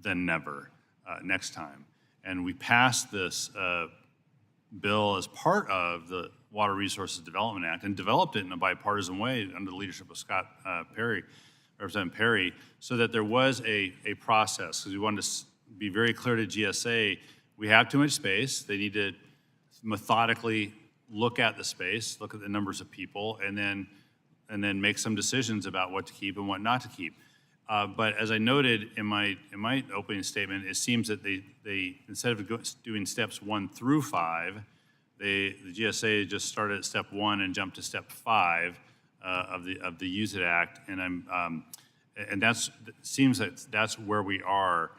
than never next time. And we passed this bill as part of the Water Resources Development Act and developed it in a bipartisan way under the leadership of Representative Perry, so that there was a process, because we wanted to be very clear to GSA, we have too much space. They need to methodically look at the space, look at the numbers of people, and then make some decisions about what to keep and what not to keep. But as I noted in my opening statement, it seems that they instead of doing steps 1 through 5, the GSA just started at step 1 and jumped to step 5 of the Use It Act, and seems that that's where we are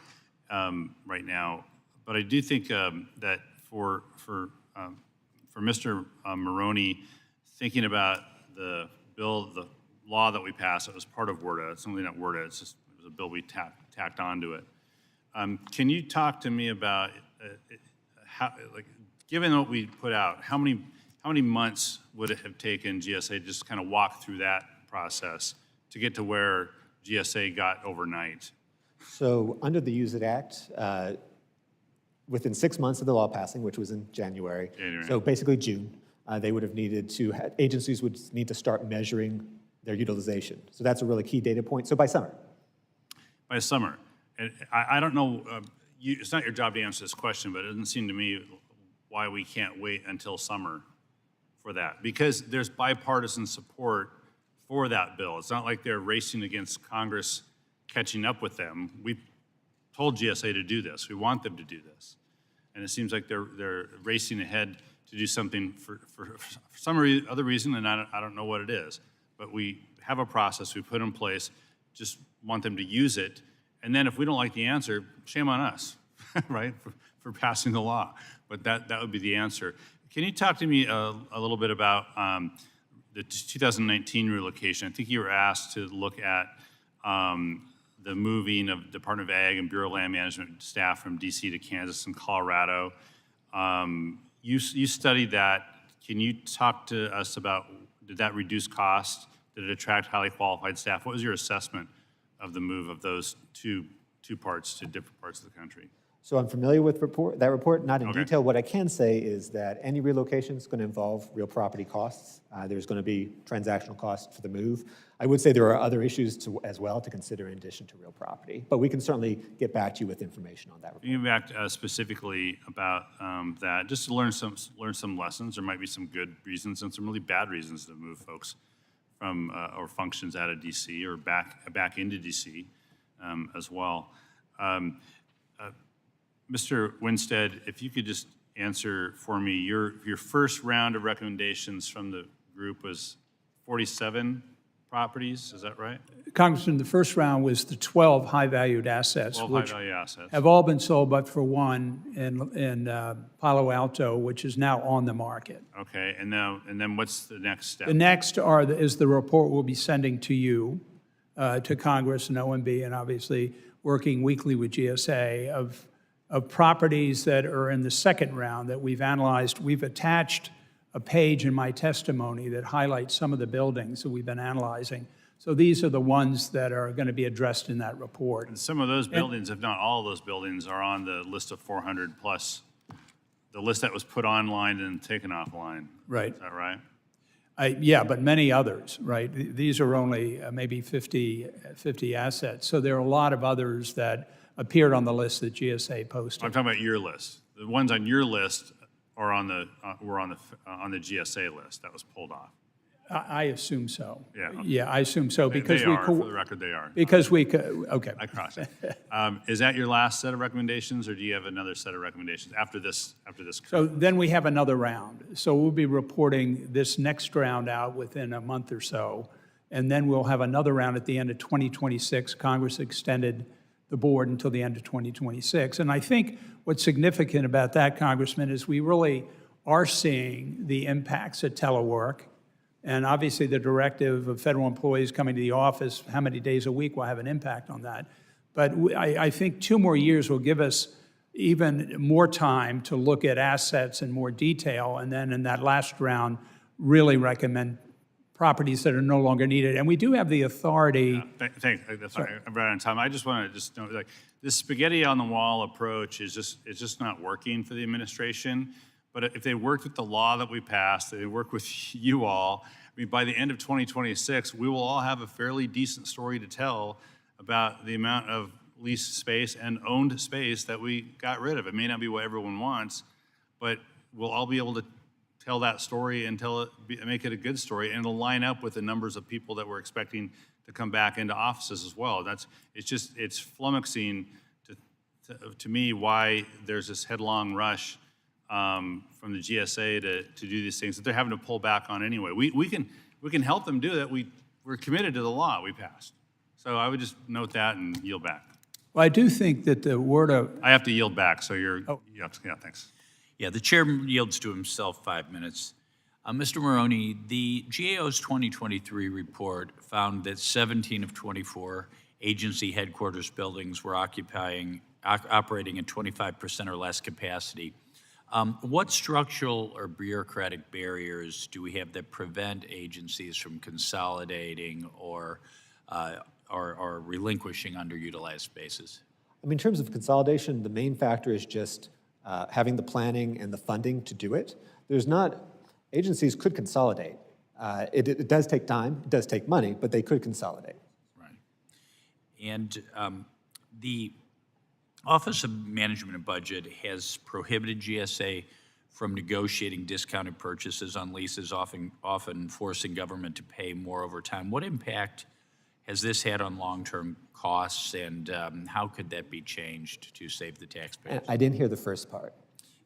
right now. But I do think that for Mr. Maroney, thinking about the law that we passed, it was part of WRDA. It's something not WRDA. It was a bill we tacked onto it. Can you talk to me about how, like, given what we put out, how many months would it have taken GSA to just kind of walk through that process to get to where GSA got overnight? So under the Use It Act, within 6 months of the law passing, which was in January, so basically June, they would have needed to, agencies would need to start measuring their utilization. So that's a really key data point. So by summer. By summer. And I don't know, it's not your job to answer this question, but it doesn't seem to me why we can't wait until summer for that. Because there's bipartisan support for that bill. It's not like they're racing against Congress catching up with them. We told GSA to do this. We want them to do this. And it seems like they're racing ahead to do something for some other reason, and I don't know what it is. But we have a process we put in place, just want them to use it. And then if we don't like the answer, shame on us, right, for passing the law. But that would be the answer. Can you talk to me a little bit about the 2019 relocation? I think you were asked to look at the moving of Department of Ag and Bureau of Land Management staff from DC to Kansas and Colorado. You studied that. Can you talk to us about, did that reduce cost? Did it attract highly qualified staff? What was your assessment of the move of those two parts to different parts of the country? So I'm familiar with that report, not in Okay. detail. What I can say is that any relocation is going to involve real property costs. There's going to be transactional costs for the move. I would say there are other issues as well to consider in addition to real property. But we can certainly get back to you with information on that report. You back specifically about that, just to learn some lessons. There might be some good reasons and some really bad reasons to move folks from or functions out of DC or back into DC as well. Mr. Winstead, if you could just answer for me, your first round of recommendations from the group was 47 properties, is that right? Congressman, the first round was the 12 high-valued assets, 12 which high-value assets. have all been sold but for one in Palo Alto, which is now on the market. Okay, and then what's the next step? The next is the report we'll be sending to you, to Congress and OMB, and obviously working weekly with GSA of properties that are in the second round that we've analyzed. We've attached a page in my testimony that highlights some of the buildings that we've been analyzing. So these are the ones that are going to be addressed in that report. And some of those buildings, if not all of those buildings, are on the list of 400 plus, the list that was put online and taken offline. Right. Is that right? Yeah, but many others, right? These are only maybe 50 assets. So there are a lot of others that appeared on the list that GSA posted. I'm talking about your list. The ones on your list are were on the GSA list that was pulled off. I assume so. Yeah, okay. Yeah, I assume so because They are, for the record, they are. because we could, okay. I cross it. Is that your last set of recommendations, or do you have another set of recommendations after this? So then we have another round. So we'll be reporting this next round out within a month or so, and then we'll have another round at the end of 2026. Congress extended the board until the end of 2026. And I think what's significant about that, Congressman, is we really are seeing the impacts of telework. And obviously the directive of federal employees coming to the office, how many days a week will have an impact on that. But I think 2 more years will give us even more time to look at assets in more detail. And then in that last round, really recommend properties that are no longer needed. And we do have the authority. Thanks. I'm right on time. I just want to just know, like, this spaghetti on the wall approach is just not working for the administration. But if they worked with the law that we passed, they work with you all, I mean, by the end of 2026, we will all have a fairly decent story to tell about the amount of leased space and owned space that we got rid of. It may not be what everyone wants, but we'll all be able to tell that story and make it a good story, and it'll line up with the numbers of people that we're expecting to come back into offices as well. It's flummoxing to me why there's this headlong rush from the GSA to do these things that they're having to pull back on anyway. We can help them do that. We're committed to the law we passed. So I would just note that and yield back. Well, I do think that the word of, I have to yield back, so yeah, thanks. Yeah, the chair yields to himself 5 minutes. Mr. Maroney, the GAO's 2023 report found that 17 of 24 agency headquarters buildings were operating at 25% or less capacity. What structural or bureaucratic barriers do we have that prevent agencies from consolidating or relinquishing underutilized spaces? I mean, in terms of consolidation, the main factor is just having the planning and the funding to do it. Agencies could consolidate. It does take time, it does take money, but they could consolidate. Right. And the Office of Management and Budget has prohibited GSA from negotiating discounted purchases on leases, often forcing government to pay more over time. What impact has this had on long-term costs, and how could that be changed to save the taxpayers? I didn't hear the first part.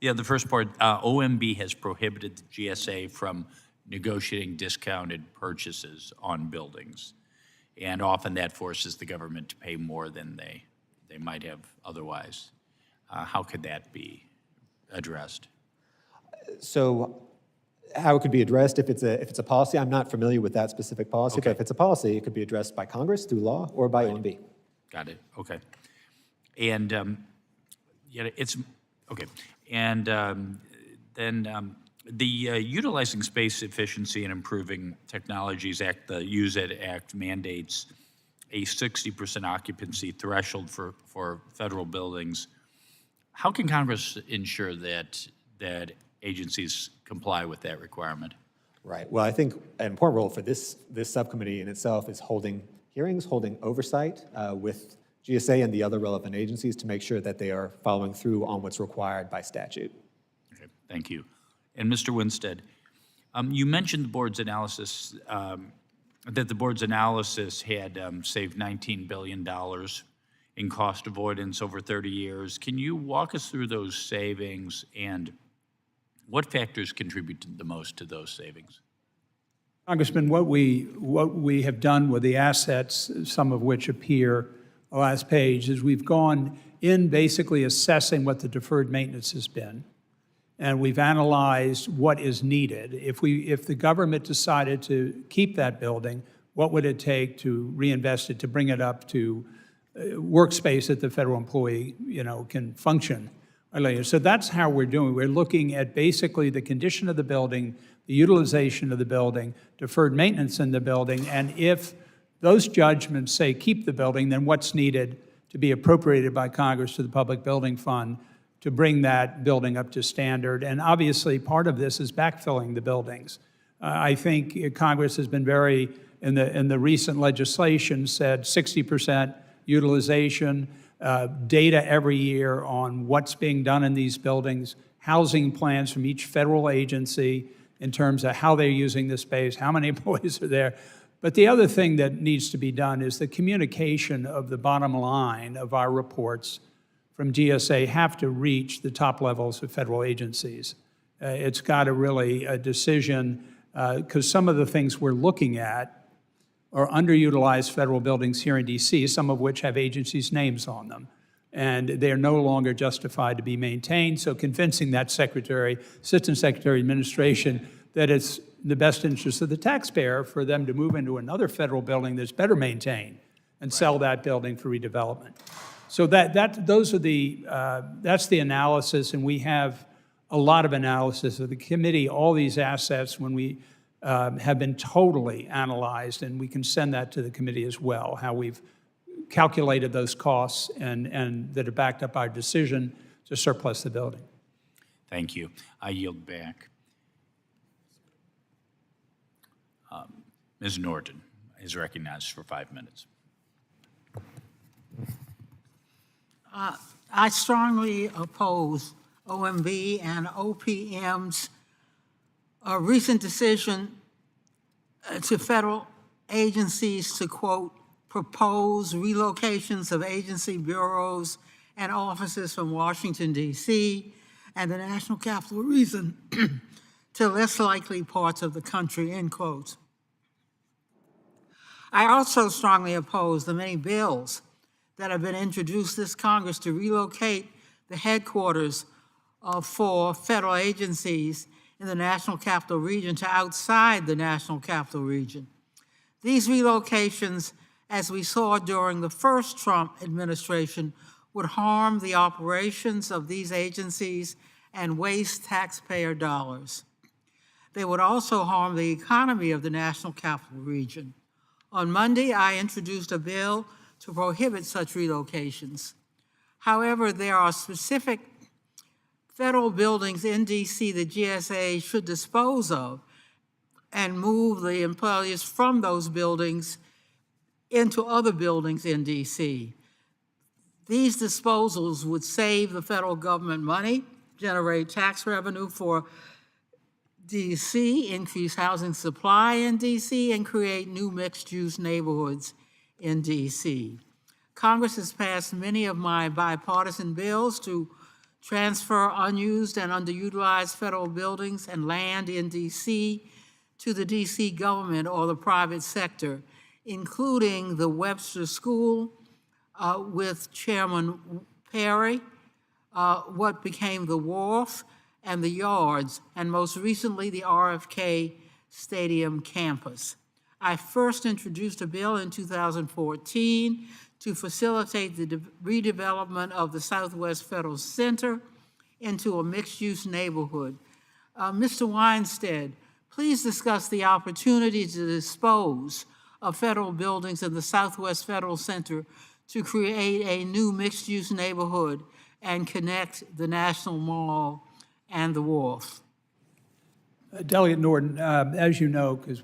Yeah, the first part, OMB has prohibited the GSA from negotiating discounted purchases on buildings. And often that forces the government to pay more than they might have otherwise. How could that be addressed? So how it could be addressed if it's a policy, I'm not familiar with that specific policy, Okay. but if it's a policy, it could be addressed by Congress through law or by OMB. Got it, okay. And, yeah, it's, okay. And then the Utilizing Space Efficiency and Improving Technologies Act, the Use It Act, mandates a 60% occupancy threshold for federal buildings. How can Congress ensure that agencies comply with that requirement? Right. Well, I think an important role for this subcommittee in itself is holding hearings, holding oversight with GSA and the other relevant agencies to make sure that they are following through on what's required by statute. Okay, thank you. And Mr. Winstead, you mentioned the board's analysis, that the board's analysis had saved $19 billion in cost avoidance over 30 years. Can you walk us through those savings and what factors contributed the most to those savings? Congressman, what we have done with the assets, some of which appear on the last page, is we've gone in basically assessing what the deferred maintenance has been, and we've analyzed what is needed. If the government decided to keep that building, what would it take to reinvest it, to bring it up to workspace that the federal employee, can function? So that's how we're doing. We're looking at basically the condition of the building, the utilization of the building, deferred maintenance in the building, and if those judgments say keep the building, then what's needed to be appropriated by Congress to the Public Building Fund to bring that building up to standard. And obviously, part of this is backfilling the buildings. I think Congress has been very, in the recent legislation, said 60% utilization, data every year on what's being done in these buildings, housing plans from each federal agency in terms of how they're using the space, how many employees are there. But the other thing that needs to be done is the communication of the bottom line of our reports from GSA have to reach the top levels of federal agencies. It's got to really a decision, because some of the things we're looking at are underutilized federal buildings here in DC, some of which have agencies' names on them. And they're no longer justified to be maintained, so convincing that secretary, assistant secretary of administration, that it's in the best interest of the taxpayer for them to move into another federal building that's better maintained and sell that building for redevelopment. So that's the analysis, and we have a lot of analysis of the committee, all these assets when we have been totally analyzed, and we can send that to the committee as well, how we've calculated those costs and that have backed up our decision to surplus the building. Thank you. I yield back. Ms. Norton is recognized for 5 minutes. I strongly oppose OMB and OPM's recent decision to federal agencies to, quote, propose relocations of agency bureaus and offices from Washington, D.C. and the National Capital Region to less likely parts of the country, end quote. I also strongly oppose the many bills that have been introduced this Congress to relocate the headquarters for federal agencies in the National Capital Region to outside the National Capital Region. These relocations, as we saw during the first Trump administration, would harm the operations of these agencies and waste taxpayer dollars. They would also harm the economy of the National Capital Region. On Monday, I introduced a bill to prohibit such relocations. However, there are specific federal buildings in D.C. the GSA should dispose of and move the employees from those buildings into other buildings in D.C. These disposals would save the federal government money, generate tax revenue for D.C., increase housing supply in D.C., and create new mixed-use neighborhoods in D.C. Congress has passed many of my bipartisan bills to transfer unused and underutilized federal buildings and land in D.C. to the D.C. government or the private sector, including the Webster School with Chairman Perry, what became the Wharf and the Yards, and most recently the RFK Stadium campus. I first introduced a bill in 2014 to facilitate the redevelopment of the Southwest Federal Center into a mixed-use neighborhood. Mr. Weinstead, please discuss the opportunity to dispose of federal buildings in the Southwest Federal Center to create a new mixed-use neighborhood and connect the National Mall and the Wharf. Delegate Norton, as you know, because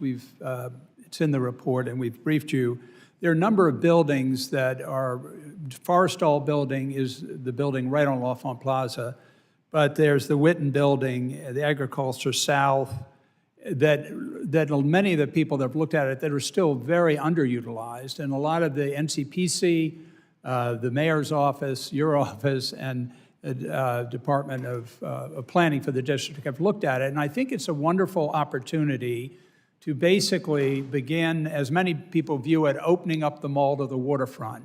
it's in the report and we've briefed you, there are a number of buildings that are, Forrestal Building is the building right on L'Enfant Plaza, but there's the Witten Building, the Agriculture South, that many of the people that have looked at it that are still very underutilized, and a lot of the NCPC, the mayor's office, your office, and Department of Planning for the district have looked at it, and I think it's a wonderful opportunity to basically begin, as many people view it, opening up the mall to the waterfront.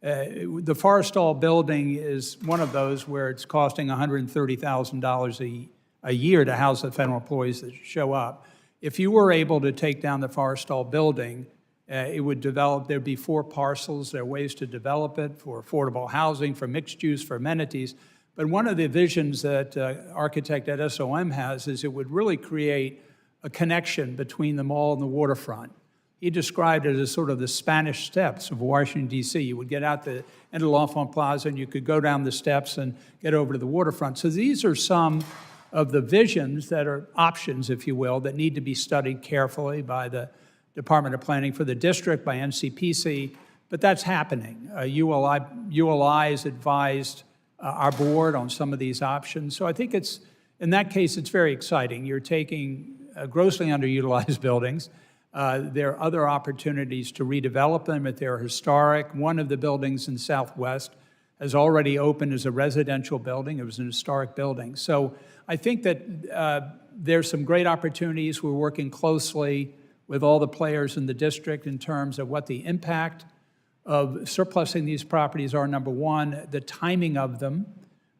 The Forrestal Building is one of those where it's costing $130,000 a year to house the federal employees that show up. If you were able to take down the Forrestal Building, it would develop, there'd be 4 parcels, there are ways to develop it for affordable housing, for mixed use, for amenities. But one of the visions that architect at SOM has is it would really create a connection between the mall and the waterfront. He described it as sort of the Spanish Steps of Washington, D.C. You would get out the end of L'Enfant Plaza and you could go down the steps and get over to the waterfront. So these are some of the visions that are options, if you will, that need to be studied carefully by the Department of Planning for the district, by NCPC, but that's happening. ULI has advised our board on some of these options. So I think it's, in that case, it's very exciting. You're taking grossly underutilized buildings. There are other opportunities to redevelop them if they're historic. One of the buildings in Southwest has already opened as a residential building. It was an historic building. So I think that there's some great opportunities. We're working closely with all the players in the district in terms of what the impact of surplusing these properties are, number one, the timing of them.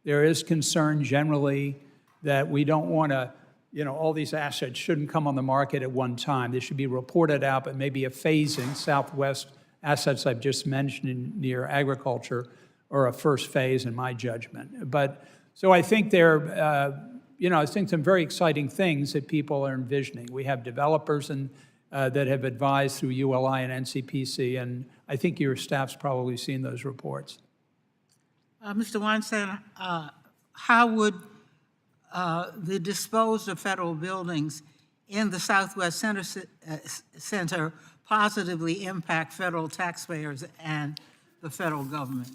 There is concern generally that we don't want to, all these assets shouldn't come on the market at one time. They should be reported out, but maybe a phasing. Southwest assets I've just mentioned near agriculture are a first phase in my judgment. But so I think I think some very exciting things that people are envisioning. We have developers that have advised through ULI and NCPC, and I think your staff's probably seen those reports. Mr. Weinstein, how would the disposed of federal buildings in the Southwest Center positively impact federal taxpayers and the federal government?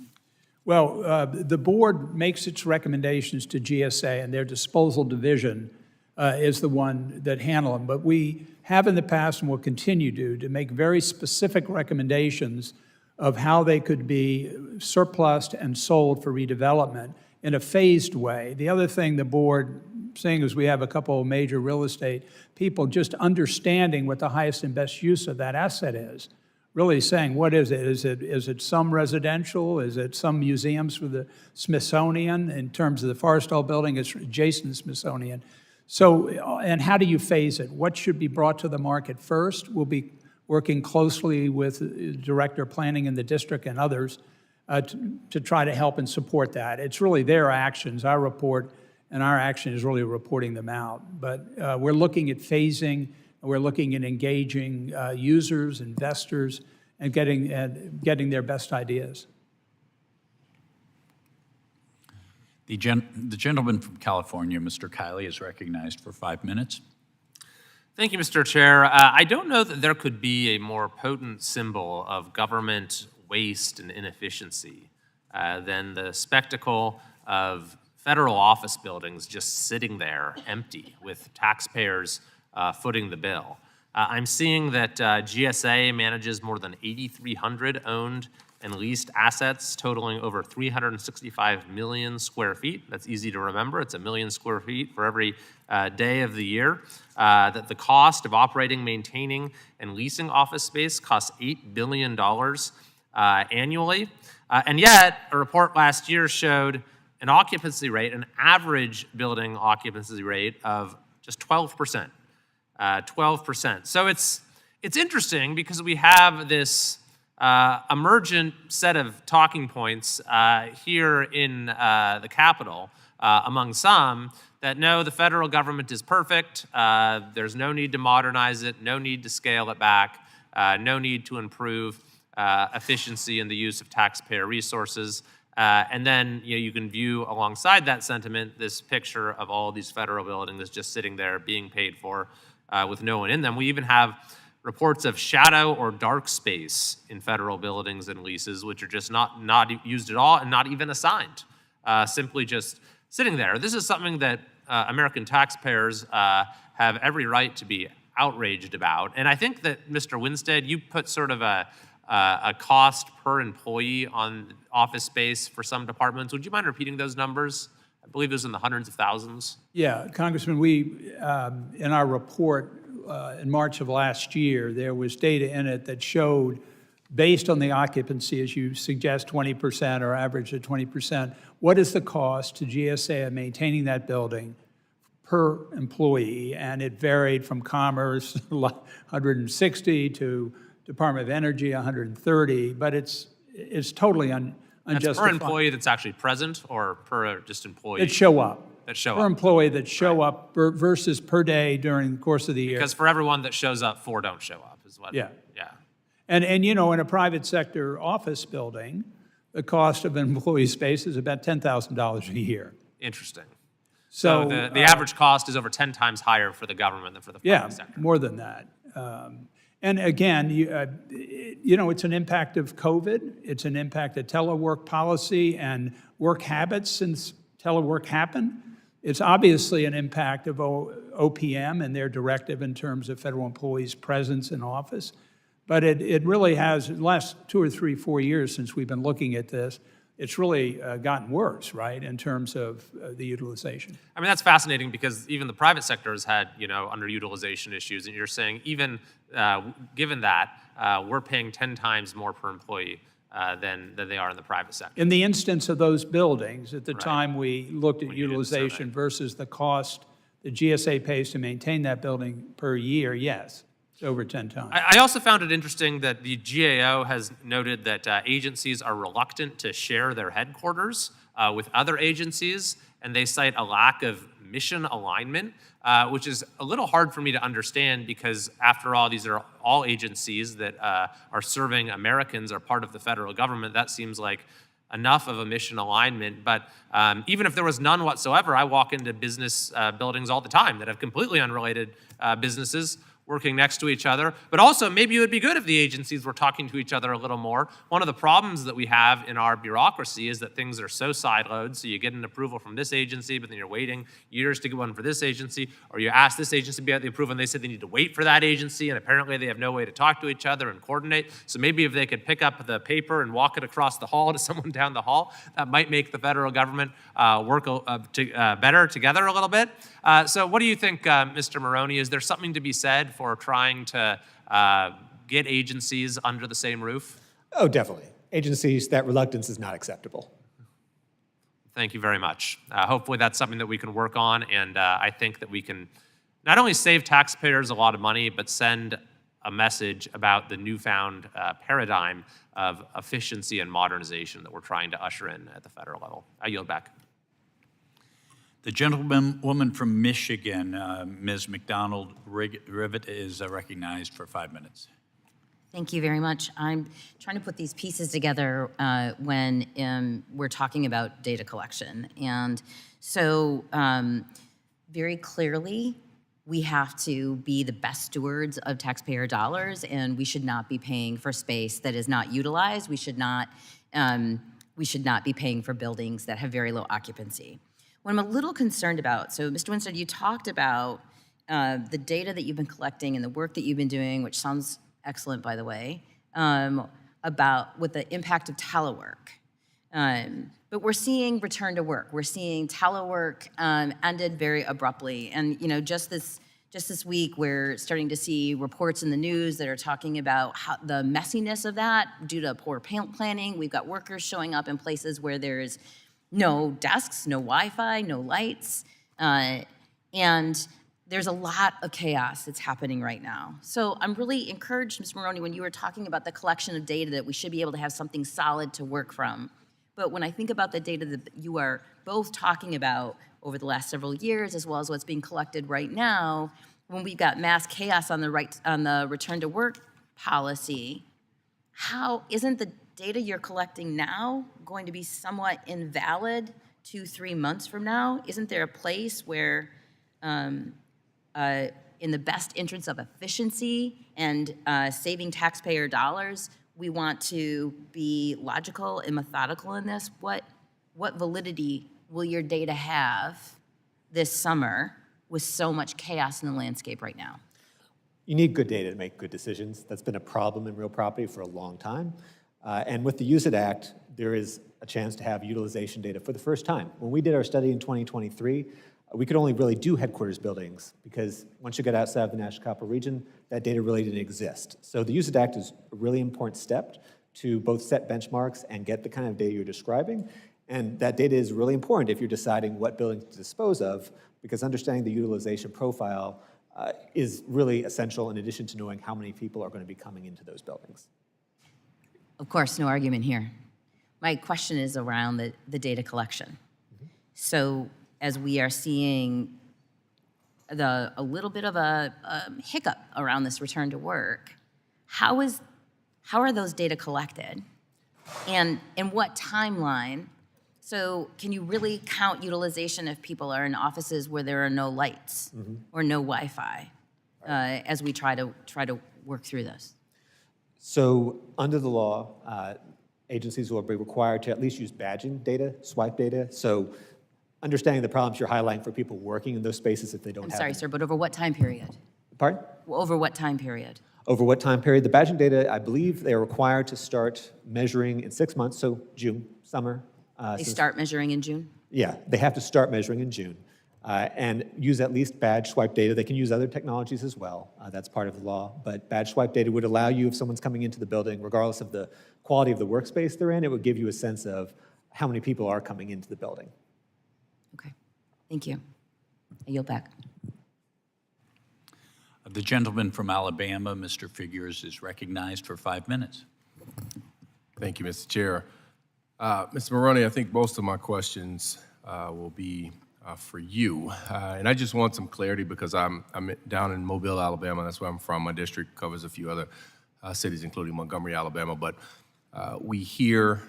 Well, the board makes its recommendations to GSA, and their disposal division is the one that handle them. But we have in the past and will continue to make very specific recommendations of how they could be surplused and sold for redevelopment in a phased way. The other thing the board, seeing as we have a couple of major real estate people, just understanding what the highest and best use of that asset is. Really saying, what is it? Is it some residential? Is it some museums for the Smithsonian? In terms of the Forrestal Building, it's adjacent to Smithsonian. So, and how do you phase it? What should be brought to the market first? We'll be working closely with Director of Planning in the district and others to try to help and support that. It's really their actions. Our report and our action is really reporting them out. But we're looking at phasing. We're looking at engaging users, investors, and getting their best ideas. The gentleman from California, Mr. Kiley, is recognized for 5 minutes. Thank you, Mr. Chair. I don't know that there could be a more potent symbol of government waste and inefficiency than the spectacle of federal office buildings just sitting there empty with taxpayers footing the bill. I'm seeing that GSA manages more than 8,300 owned and leased assets totaling over 365 million square feet. That's easy to remember. It's 1 million square feet for every day of the year. That the cost of operating, maintaining, and leasing office space costs $8 billion annually. And yet, a report last year showed an occupancy rate, an average building occupancy rate of just 12%. 12%. So it's interesting because we have this emergent set of talking points here in the Capitol among some that no, the federal government is perfect. There's no need to modernize it, no need to scale it back, no need to improve efficiency in the use of taxpayer resources. And then you can view alongside that sentiment this picture of all these federal buildings just sitting there being paid for with no one in them. We even have reports of shadow or dark space in federal buildings and leases, which are just not used at all and not even assigned, simply just sitting there. This is something that American taxpayers have every right to be outraged about. And I think that, Mr. Winstead, you put sort of a cost per employee on office space for some departments. Would you mind repeating those numbers? I believe it was in the hundreds of thousands. Yeah, Congressman, we, in our report in March of last year, there was data in it that showed, based on the occupancy, as you suggest, 20% or average of 20%, what is the cost to GSA of maintaining that building per employee? And it varied from Commerce, 160, to Department of Energy, 130, but it's totally unjustified. That's per employee that's actually present, or per just employee? That show up. That show per up. Employee that show up versus per day during the course of the year. Because for everyone that shows up, 4 don't show up, is what? Yeah. Yeah. And you know, in a private sector office building, the cost of an employee space is about $10,000 a year. Interesting. So the average cost is over 10 times higher for the government than for the private sector. Yeah, more than that. And again, you know, it's an impact of COVID. It's an impact of telework policy and work habits since telework happened. It's obviously an impact of OPM and their directive in terms of federal employees' presence in office. But it really has, the last 2 or 3, 4 years since we've been looking at this, it's really gotten worse, right, in terms of the utilization. I mean, that's fascinating because even the private sector has had, you know, underutilization issues, and you're saying even given that, we're paying 10 times more per employee than they are in the private sector. In the instance of those buildings, at the Right. time we looked at When you did the utilization survey. versus the cost the GSA pays to maintain that building per year, yes, it's over 10 times. I also found it interesting that the GAO has noted that agencies are reluctant to share their headquarters with other agencies, and they cite a lack of mission alignment, which is a little hard for me to understand because, after all, these are all agencies that are serving Americans, are part of the federal government. That seems like enough of a mission alignment. But even if there was none whatsoever, I walk into business buildings all the time that have completely unrelated businesses working next to each other, but also maybe it would be good if the agencies were talking to each other a little more. One of the problems that we have in our bureaucracy is that things are so siloed, so you get an approval from this agency, but then you're waiting years to get one for this agency, or you ask this agency to get the approval, and they said they need to wait for that agency, and apparently they have no way to talk to each other and coordinate. So maybe if they could pick up the paper and walk it across the hall to someone down the hall, that might make the federal government work better together a little bit. So what do you think, Mr. Maroney? Is there something to be said for trying to get agencies under the same roof? Oh, definitely. Agencies, that reluctance is not acceptable. Thank you very much. Hopefully that's something that we can work on, and I think that we can not only save taxpayers a lot of money, but send a message about the newfound paradigm of efficiency and modernization that we're trying to usher in at the federal level. I yield back. The gentlewoman from Michigan, Ms. McDonald-Rivet, is recognized for 5 minutes. Thank you very much. I'm trying to put these pieces together when we're talking about data collection. And so very clearly, we have to be the best stewards of taxpayer dollars, and we should not be paying for space that is not utilized. We should not be paying for buildings that have very low occupancy. What I'm a little concerned about, so Mr. Winstead, you talked about the data that you've been collecting and the work that you've been doing, which sounds excellent, by the way, about with the impact of telework. But we're seeing return to work. We're seeing telework ended very abruptly. And just this week, we're starting to see reports in the news that are talking about the messiness of that due to poor planning. We've got workers showing up in places where there's no desks, no Wi-Fi, no lights, and there's a lot of chaos that's happening right now. So I'm really encouraged, Ms. Maroney, when you were talking about the collection of data, that we should be able to have something solid to work from. But when I think about the data that you are both talking about over the last several years, as well as what's being collected right now, when we've got mass chaos on the return to work policy, how isn't the data you're collecting now going to be somewhat invalid 2-3 months from now? Isn't there a place where, in the best interest of efficiency and saving taxpayer dollars, we want to be logical and methodical in this? What validity will your data have this summer with so much chaos in the landscape right now? You need good data to make good decisions. That's been a problem in real property for a long time. And with the Use It Act, there is a chance to have utilization data for the first time. When we did our study in 2023, we could only really do headquarters buildings because once you get outside of the National Capital Region, that data really didn't exist. So the Use It Act is a really important step to both set benchmarks and get the kind of data you're describing. And that data is really important if you're deciding what buildings to dispose of, because understanding the utilization profile is really essential in addition to knowing how many people are going to be coming into those buildings. Of course, no argument here. My question is around the data collection. So as we are seeing a little bit of a hiccup around this return to work, how are those data collected? And in what timeline? So can you really count utilization if people are in offices where there are no lights or no Wi-Fi as we try to work through this? So under the law, agencies will be required to at least use badging data, swipe data. So understanding the problems you're highlighting for people working in those spaces if they don't have I'm sorry, them. sir, but over what time period? Pardon? Over what time period? Over what time period? The badging data, I believe they are required to start measuring in 6 months, so June, summer. They start measuring in June? Yeah, they have to start measuring in June and use at least badge swipe data. They can use other technologies as well. That's part of the law. But badge swipe data would allow you, if someone's coming into the building, regardless of the quality of the workspace they're in, it would give you a sense of how many people are coming into the building. Okay, thank you. I yield back. The gentleman from Alabama, Mr. Figures, is recognized for 5 minutes. Thank you, Mr. Chair. Mr. Maroney, I think most of my questions will be for you. And I just want some clarity because I'm down in Mobile, Alabama. That's where I'm from. My district covers a few other cities, including Montgomery, Alabama. But we hear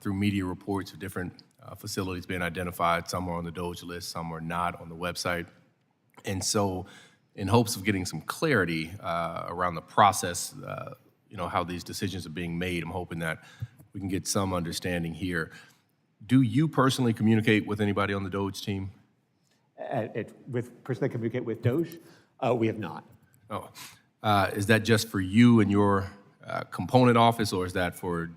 through media reports of different facilities being identified. Some are on the DOJ list, some are not on the website. And so in hopes of getting some clarity around the process, how these decisions are being made. I'm hoping that we can get some understanding here. Do you personally communicate with anybody on the DOGE team? With personally communicate with DOGE, we have not. Oh, is that just for you and your component office, or is that for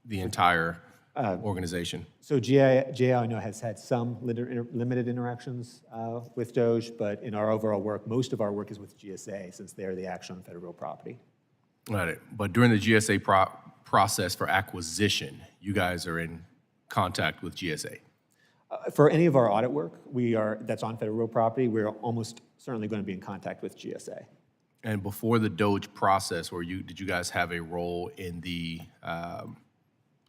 the entire organization? So GAO, I know, has had some limited interactions with DOGE, but in our overall work, most of our work is with GSA, since they're the action on federal property. Right. But during the GSA process for acquisition, you guys are in contact with GSA? For any of our audit work that's on federal property, we're almost certainly going to be in contact with GSA. And before the DOGE process, did you guys have a role in the,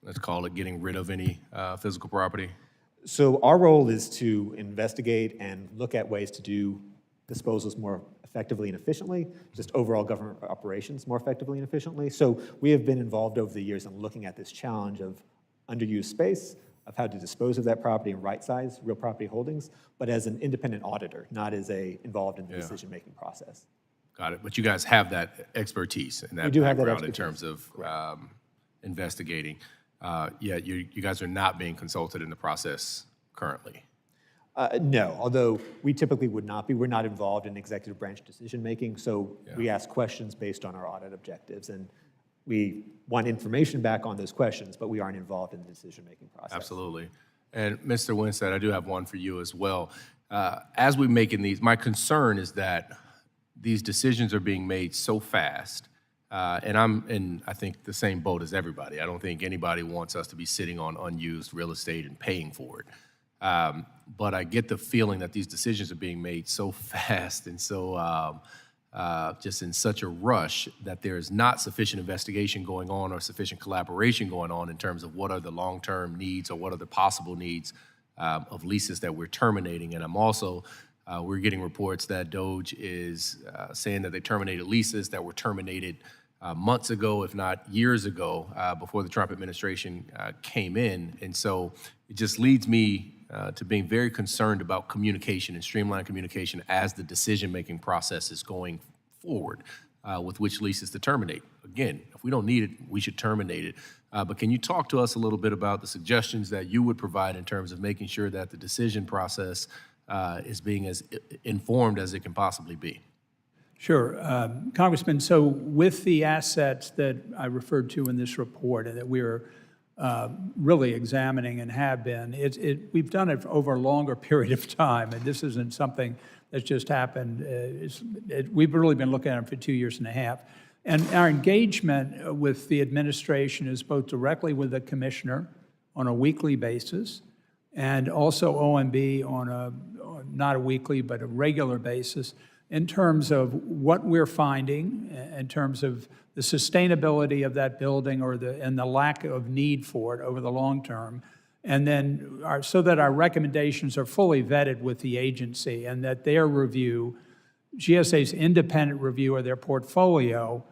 let's call it, getting rid of any physical property? So our role is to investigate and look at ways to do disposals more effectively and efficiently, just overall government operations more effectively and efficiently. So we have been involved over the years in looking at this challenge of underused space, of how to dispose of that property and right-size real property holdings, but as an independent auditor, not as involved in the decision-making process. Got it. But you guys have that expertise and that We do have that background in expertise. terms of investigating. Yet you guys are not being consulted in the process currently. No, although we typically would not be. We're not involved in executive branch decision-making, so we ask questions based on our audit objectives, and we want information back on those questions, but we aren't involved in the decision-making process. Absolutely. And Mr. Winstead, I do have one for you as well. As we're making these, my concern is that these decisions are being made so fast, and I'm in, I think, the same boat as everybody. I don't think anybody wants us to be sitting on unused real estate and paying for it. But I get the feeling that these decisions are being made so fast and so just in such a rush that there is not sufficient investigation going on or sufficient collaboration going on in terms of what are the long-term needs or what are the possible needs of leases that we're terminating. And I'm also, we're getting reports that DOGE is saying that they terminated leases that were terminated months ago, if not years ago, before the Trump administration came in. And so it just leads me to being very concerned about communication and streamlined communication as the decision-making process is going forward with which leases to terminate. Again, if we don't need it, we should terminate it. But can you talk to us a little bit about the suggestions that you would provide in terms of making sure that the decision process is being as informed as it can possibly be? Sure. Congressman, so with the assets that I referred to in this report and that we're really examining and have been, we've done it over a longer period of time, and this isn't something that's just happened. We've really been looking at it for 2.5 years. And our engagement with the administration is both directly with the commissioner on a weekly basis and also OMB on not a weekly, but a regular basis in terms of what we're finding, in terms of the sustainability of that building and the lack of need for it over the long term, and then so that our recommendations are fully vetted with the agency and that their review, GSA's independent review of their portfolio,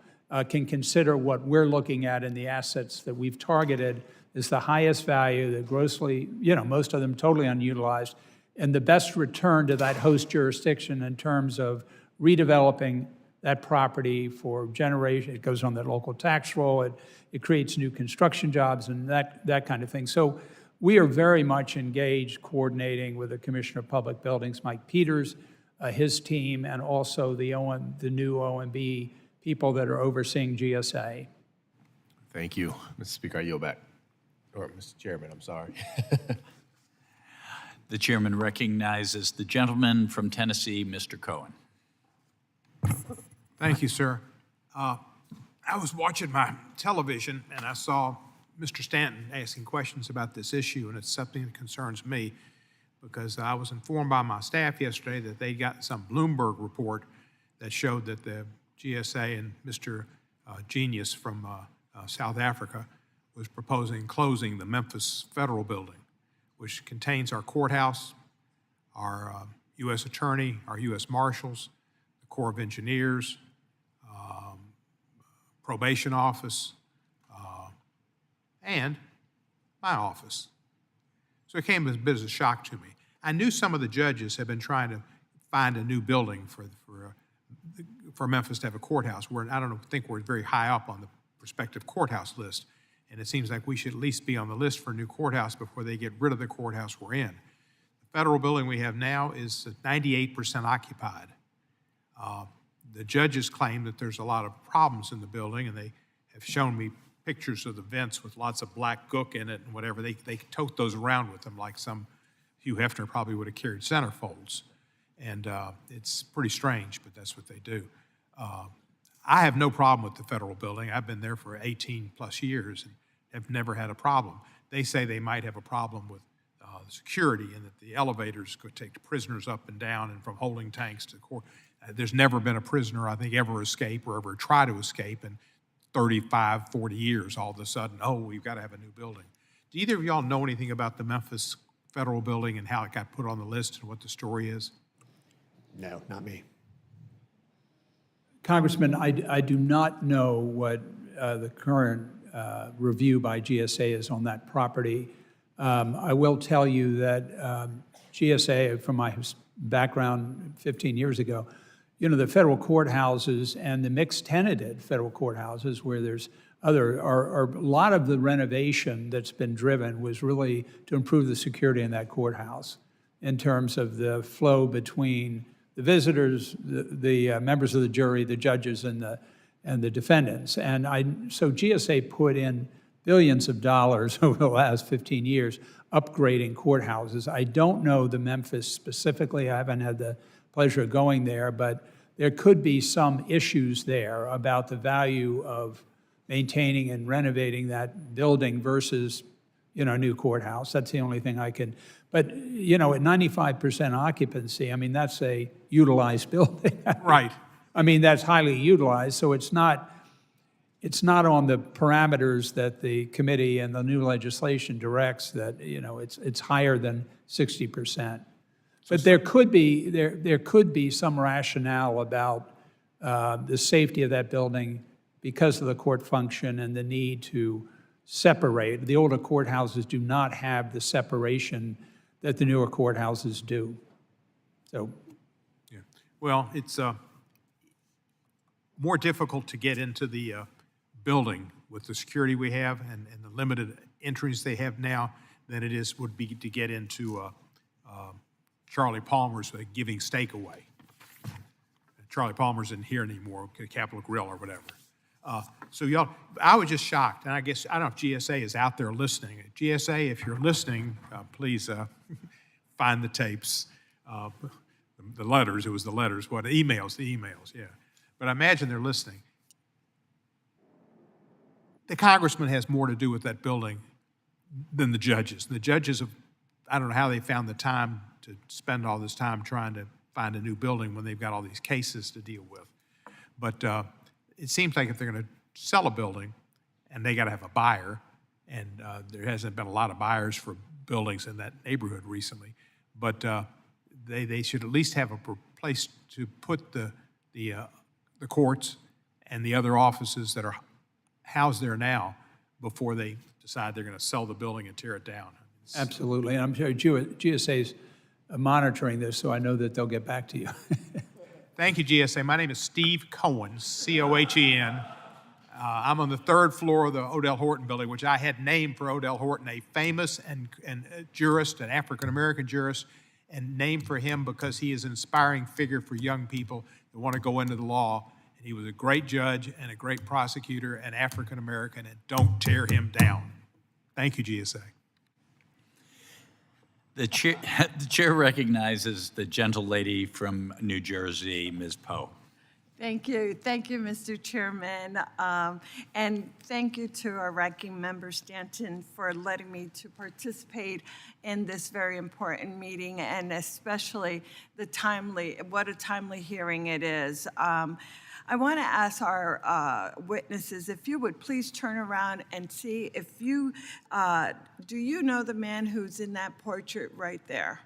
can consider what we're looking at in the assets that we've targeted as the highest value, the grossly, most of them totally unutilized, and the best return to that host jurisdiction in terms of redeveloping that property for generation. It goes on the local tax roll. It creates new construction jobs and that kind of thing. So we are very much engaged coordinating with the Commissioner of Public Buildings, Mike Peters, his team, and also the new OMB people that are overseeing GSA. Thank you. Mr. Speaker, I yield back. Or Mr. Chairman, I'm sorry. The chairman recognizes the gentleman from Tennessee, Mr. Cohen. Thank you, sir. I was watching my television and I saw Mr. Stanton asking questions about this issue, and it's something that concerns me because I was informed by my staff yesterday that they got some Bloomberg report that showed that the GSA and Mr. Genius from South Africa was proposing closing the Memphis Federal Building, which contains our courthouse, our U.S. Attorney, our U.S. Marshals, the Corps of Engineers, probation office, and my office. So it came as a bit of a shock to me. I knew some of the judges have been trying to find a new building for Memphis to have a courthouse. I don't think we're very high up on the prospective courthouse list, and it seems like we should at least be on the list for a new courthouse before they get rid of the courthouse we're in. The federal building we have now is 98% occupied. The judges claim that there's a lot of problems in the building, and they have shown me pictures of the vents with lots of black gook in it and whatever. They tote those around with them like some Hugh Hefner probably would have carried centerfolds. And it's pretty strange, but that's what they do. I have no problem with the federal building. I've been there for 18 plus years and have never had a problem. They say they might have a problem with security and that the elevators could take prisoners up and down and from holding tanks to court. There's never been a prisoner, I think, ever escape or ever try to escape in 35, 40 years. All of a sudden, oh, we've got to have a new building. Do either of y'all know anything about the Memphis federal building and how it got put on the list and what the story is? No, not me. Congressman, I do not know what the current review by GSA is on that property. I will tell you that GSA, from my background 15 years ago, you know, the federal courthouses and the mixed tenanted federal courthouses where there's a lot of the renovation that's been driven was really to improve the security in that courthouse in terms of the flow between the visitors, the members of the jury, the judges, and the defendants. And so GSA put in billions of dollars over the last 15 years upgrading courthouses. I don't know the Memphis specifically. I haven't had the pleasure of going there, but there could be some issues there about the value of maintaining and renovating that building versus, you know, a new courthouse. That's the only thing I can. But, you know, at 95% occupancy, I mean, that's a utilized building. Right. I mean, that's highly utilized, so it's not on the parameters that the committee and the new legislation directs that, you know, it's higher than 60%. But there could be some rationale about the safety of that building because of the court function and the need to separate. The older courthouses do not have the separation that the newer courthouses do. So, yeah. Well, it's more difficult to get into the building with the security we have and the limited entries they have now than it would be to get into Charlie Palmer's giving steak away. Charlie Palmer's isn't here anymore, Capitol Grill or whatever. So y'all, I was just shocked, and I guess, I don't know if GSA is out there listening. GSA, if you're listening, please find the tapes, the letters, it was the letters, the emails, yeah. But I imagine they're listening. The congressman has more to do with that building than the judges. The judges, I don't know how they found the time to spend all this time trying to find a new building when they've got all these cases to deal with. But it seems like if they're going to sell a building and they got to have a buyer, and there hasn't been a lot of buyers for buildings in that neighborhood recently, but they should at least have a place to put the courts and the other offices that are housed there now before they decide they're going to sell the building and tear it down. absolutely, and I'm sure GSA's monitoring this, so I know that they'll get back to you. Thank you, GSA. My name is Steve Cohen, C-O-H-E-N. I'm on the third floor of the Odell Horton building, which I had named for Odell Horton, a famous and jurist, an African-American jurist, and named for him because he is an inspiring figure for young people that want to go into the law. And he was a great judge and a great prosecutor and African-American, and don't tear him down. Thank you, GSA. The chair recognizes the gentle lady from New Jersey, Ms. Poe. Thank you, Mr. Chairman, and thank you to our ranking member Stanton for letting me to participate in this very important meeting, and especially what a timely hearing it is. I want to ask our witnesses if you would please turn around and see if do you know the man who's in that portrait right there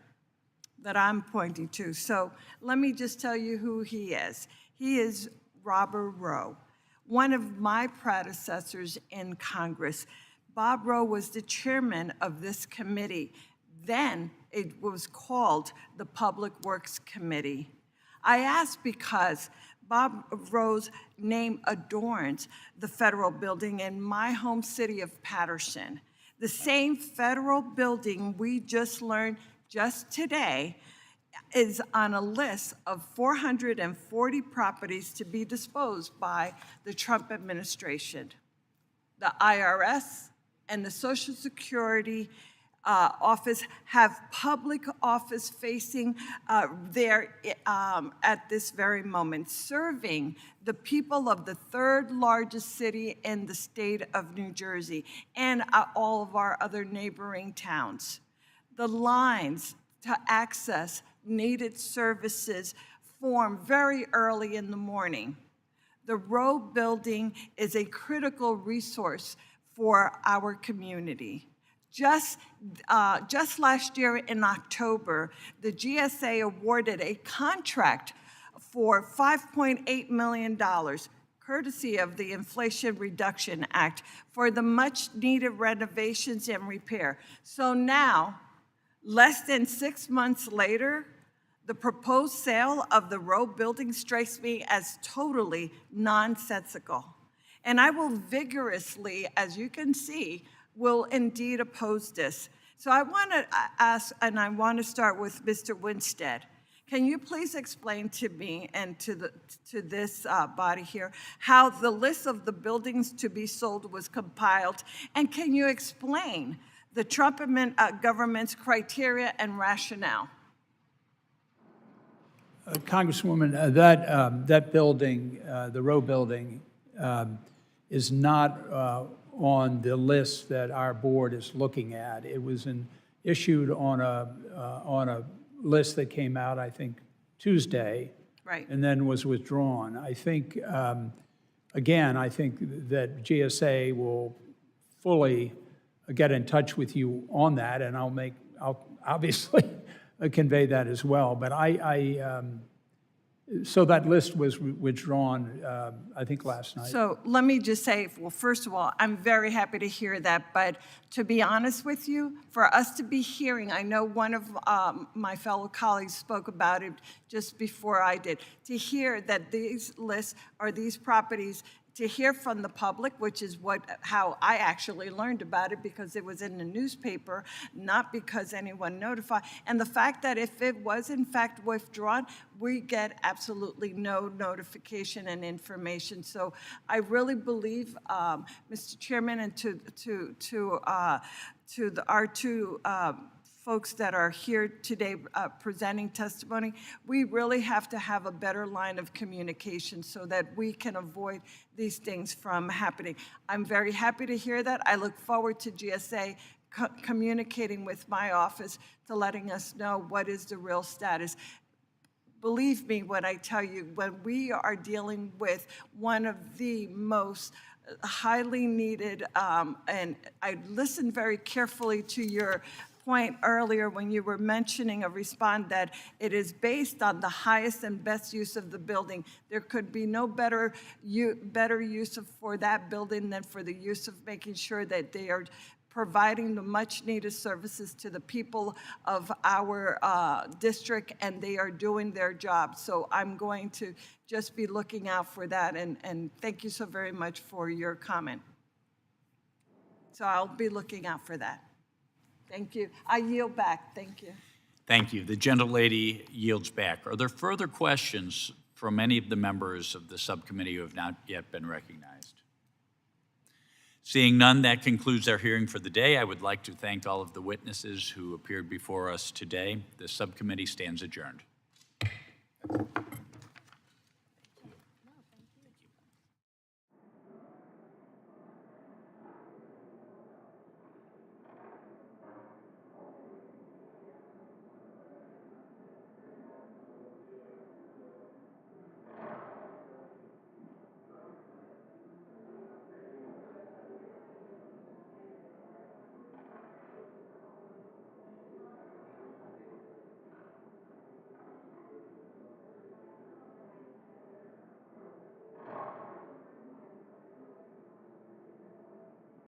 that I'm pointing to? So let me just tell you who he is. He is Robert Rowe, one of my predecessors in Congress. Bob Rowe was the chairman of this committee. Then it was called the Public Works Committee. I ask because Bob Rowe's name adorns the federal building in my home city of Paterson. The same federal building we just learned just today is on a list of 440 properties to be disposed by the Trump administration. The IRS and the Social Security office have public office facing there at this very moment, serving the people of the third largest city in the state of New Jersey and all of our other neighboring towns. The lines to access needed services form very early in the morning. The Rowe Building is a critical resource for our community. Just last year in October, the GSA awarded a contract for $5.8 million, courtesy of the Inflation Reduction Act, for the much-needed renovations and repair. So now, less than 6 months later, the proposed sale of the Rowe Building strikes me as totally nonsensical. And I will vigorously, as you can see, will indeed oppose this. So I want to ask, and I want to start with Mr. Winstead. Can you please explain to me and to this body here how the list of the buildings to be sold was compiled? And can you explain the Trump government's criteria and rationale? Congresswoman, that building, the Rowe Building, is not on the list that our board is looking at. It was issued on a list that came out, I think, Tuesday, Right. and then was withdrawn. I think, again, I think that GSA will fully get in touch with you on that, and I'll obviously convey that as well. But so that list was withdrawn, I think, last night. So let me just say, well, first of all, I'm very happy to hear that. But to be honest with you, for us to be hearing, I know one of my fellow colleagues spoke about it just before I did, to hear that these lists or these properties, to hear from the public, which is how I actually learned about it, because it was in the newspaper, not because anyone notified. And the fact that if it was in fact withdrawn, we get absolutely no notification and information. So I really believe, Mr. Chairman, and to our two folks that are here today presenting testimony, we really have to have a better line of communication so that we can avoid these things from happening. I'm very happy to hear that. I look forward to GSA communicating with my office to letting us know what is the real status. Believe me when I tell you, when we are dealing with one of the most highly needed, and I listened very carefully to your point earlier when you were mentioning a response that it is based on the highest and best use of the building. There could be no better use for that building than for the use of making sure that they are providing the much-needed services to the people of our district, and they are doing their job. So I'm going to just be looking out for that, and thank you so very much for your comment. So I'll be looking out for that. Thank you. I yield back. Thank you. Thank you. The gentlelady yields back. Are there further questions from any of the members of the subcommittee who have not yet been recognized? Seeing none, that concludes our hearing for the day. I would like to thank all of the witnesses who appeared before us today. The subcommittee stands adjourned.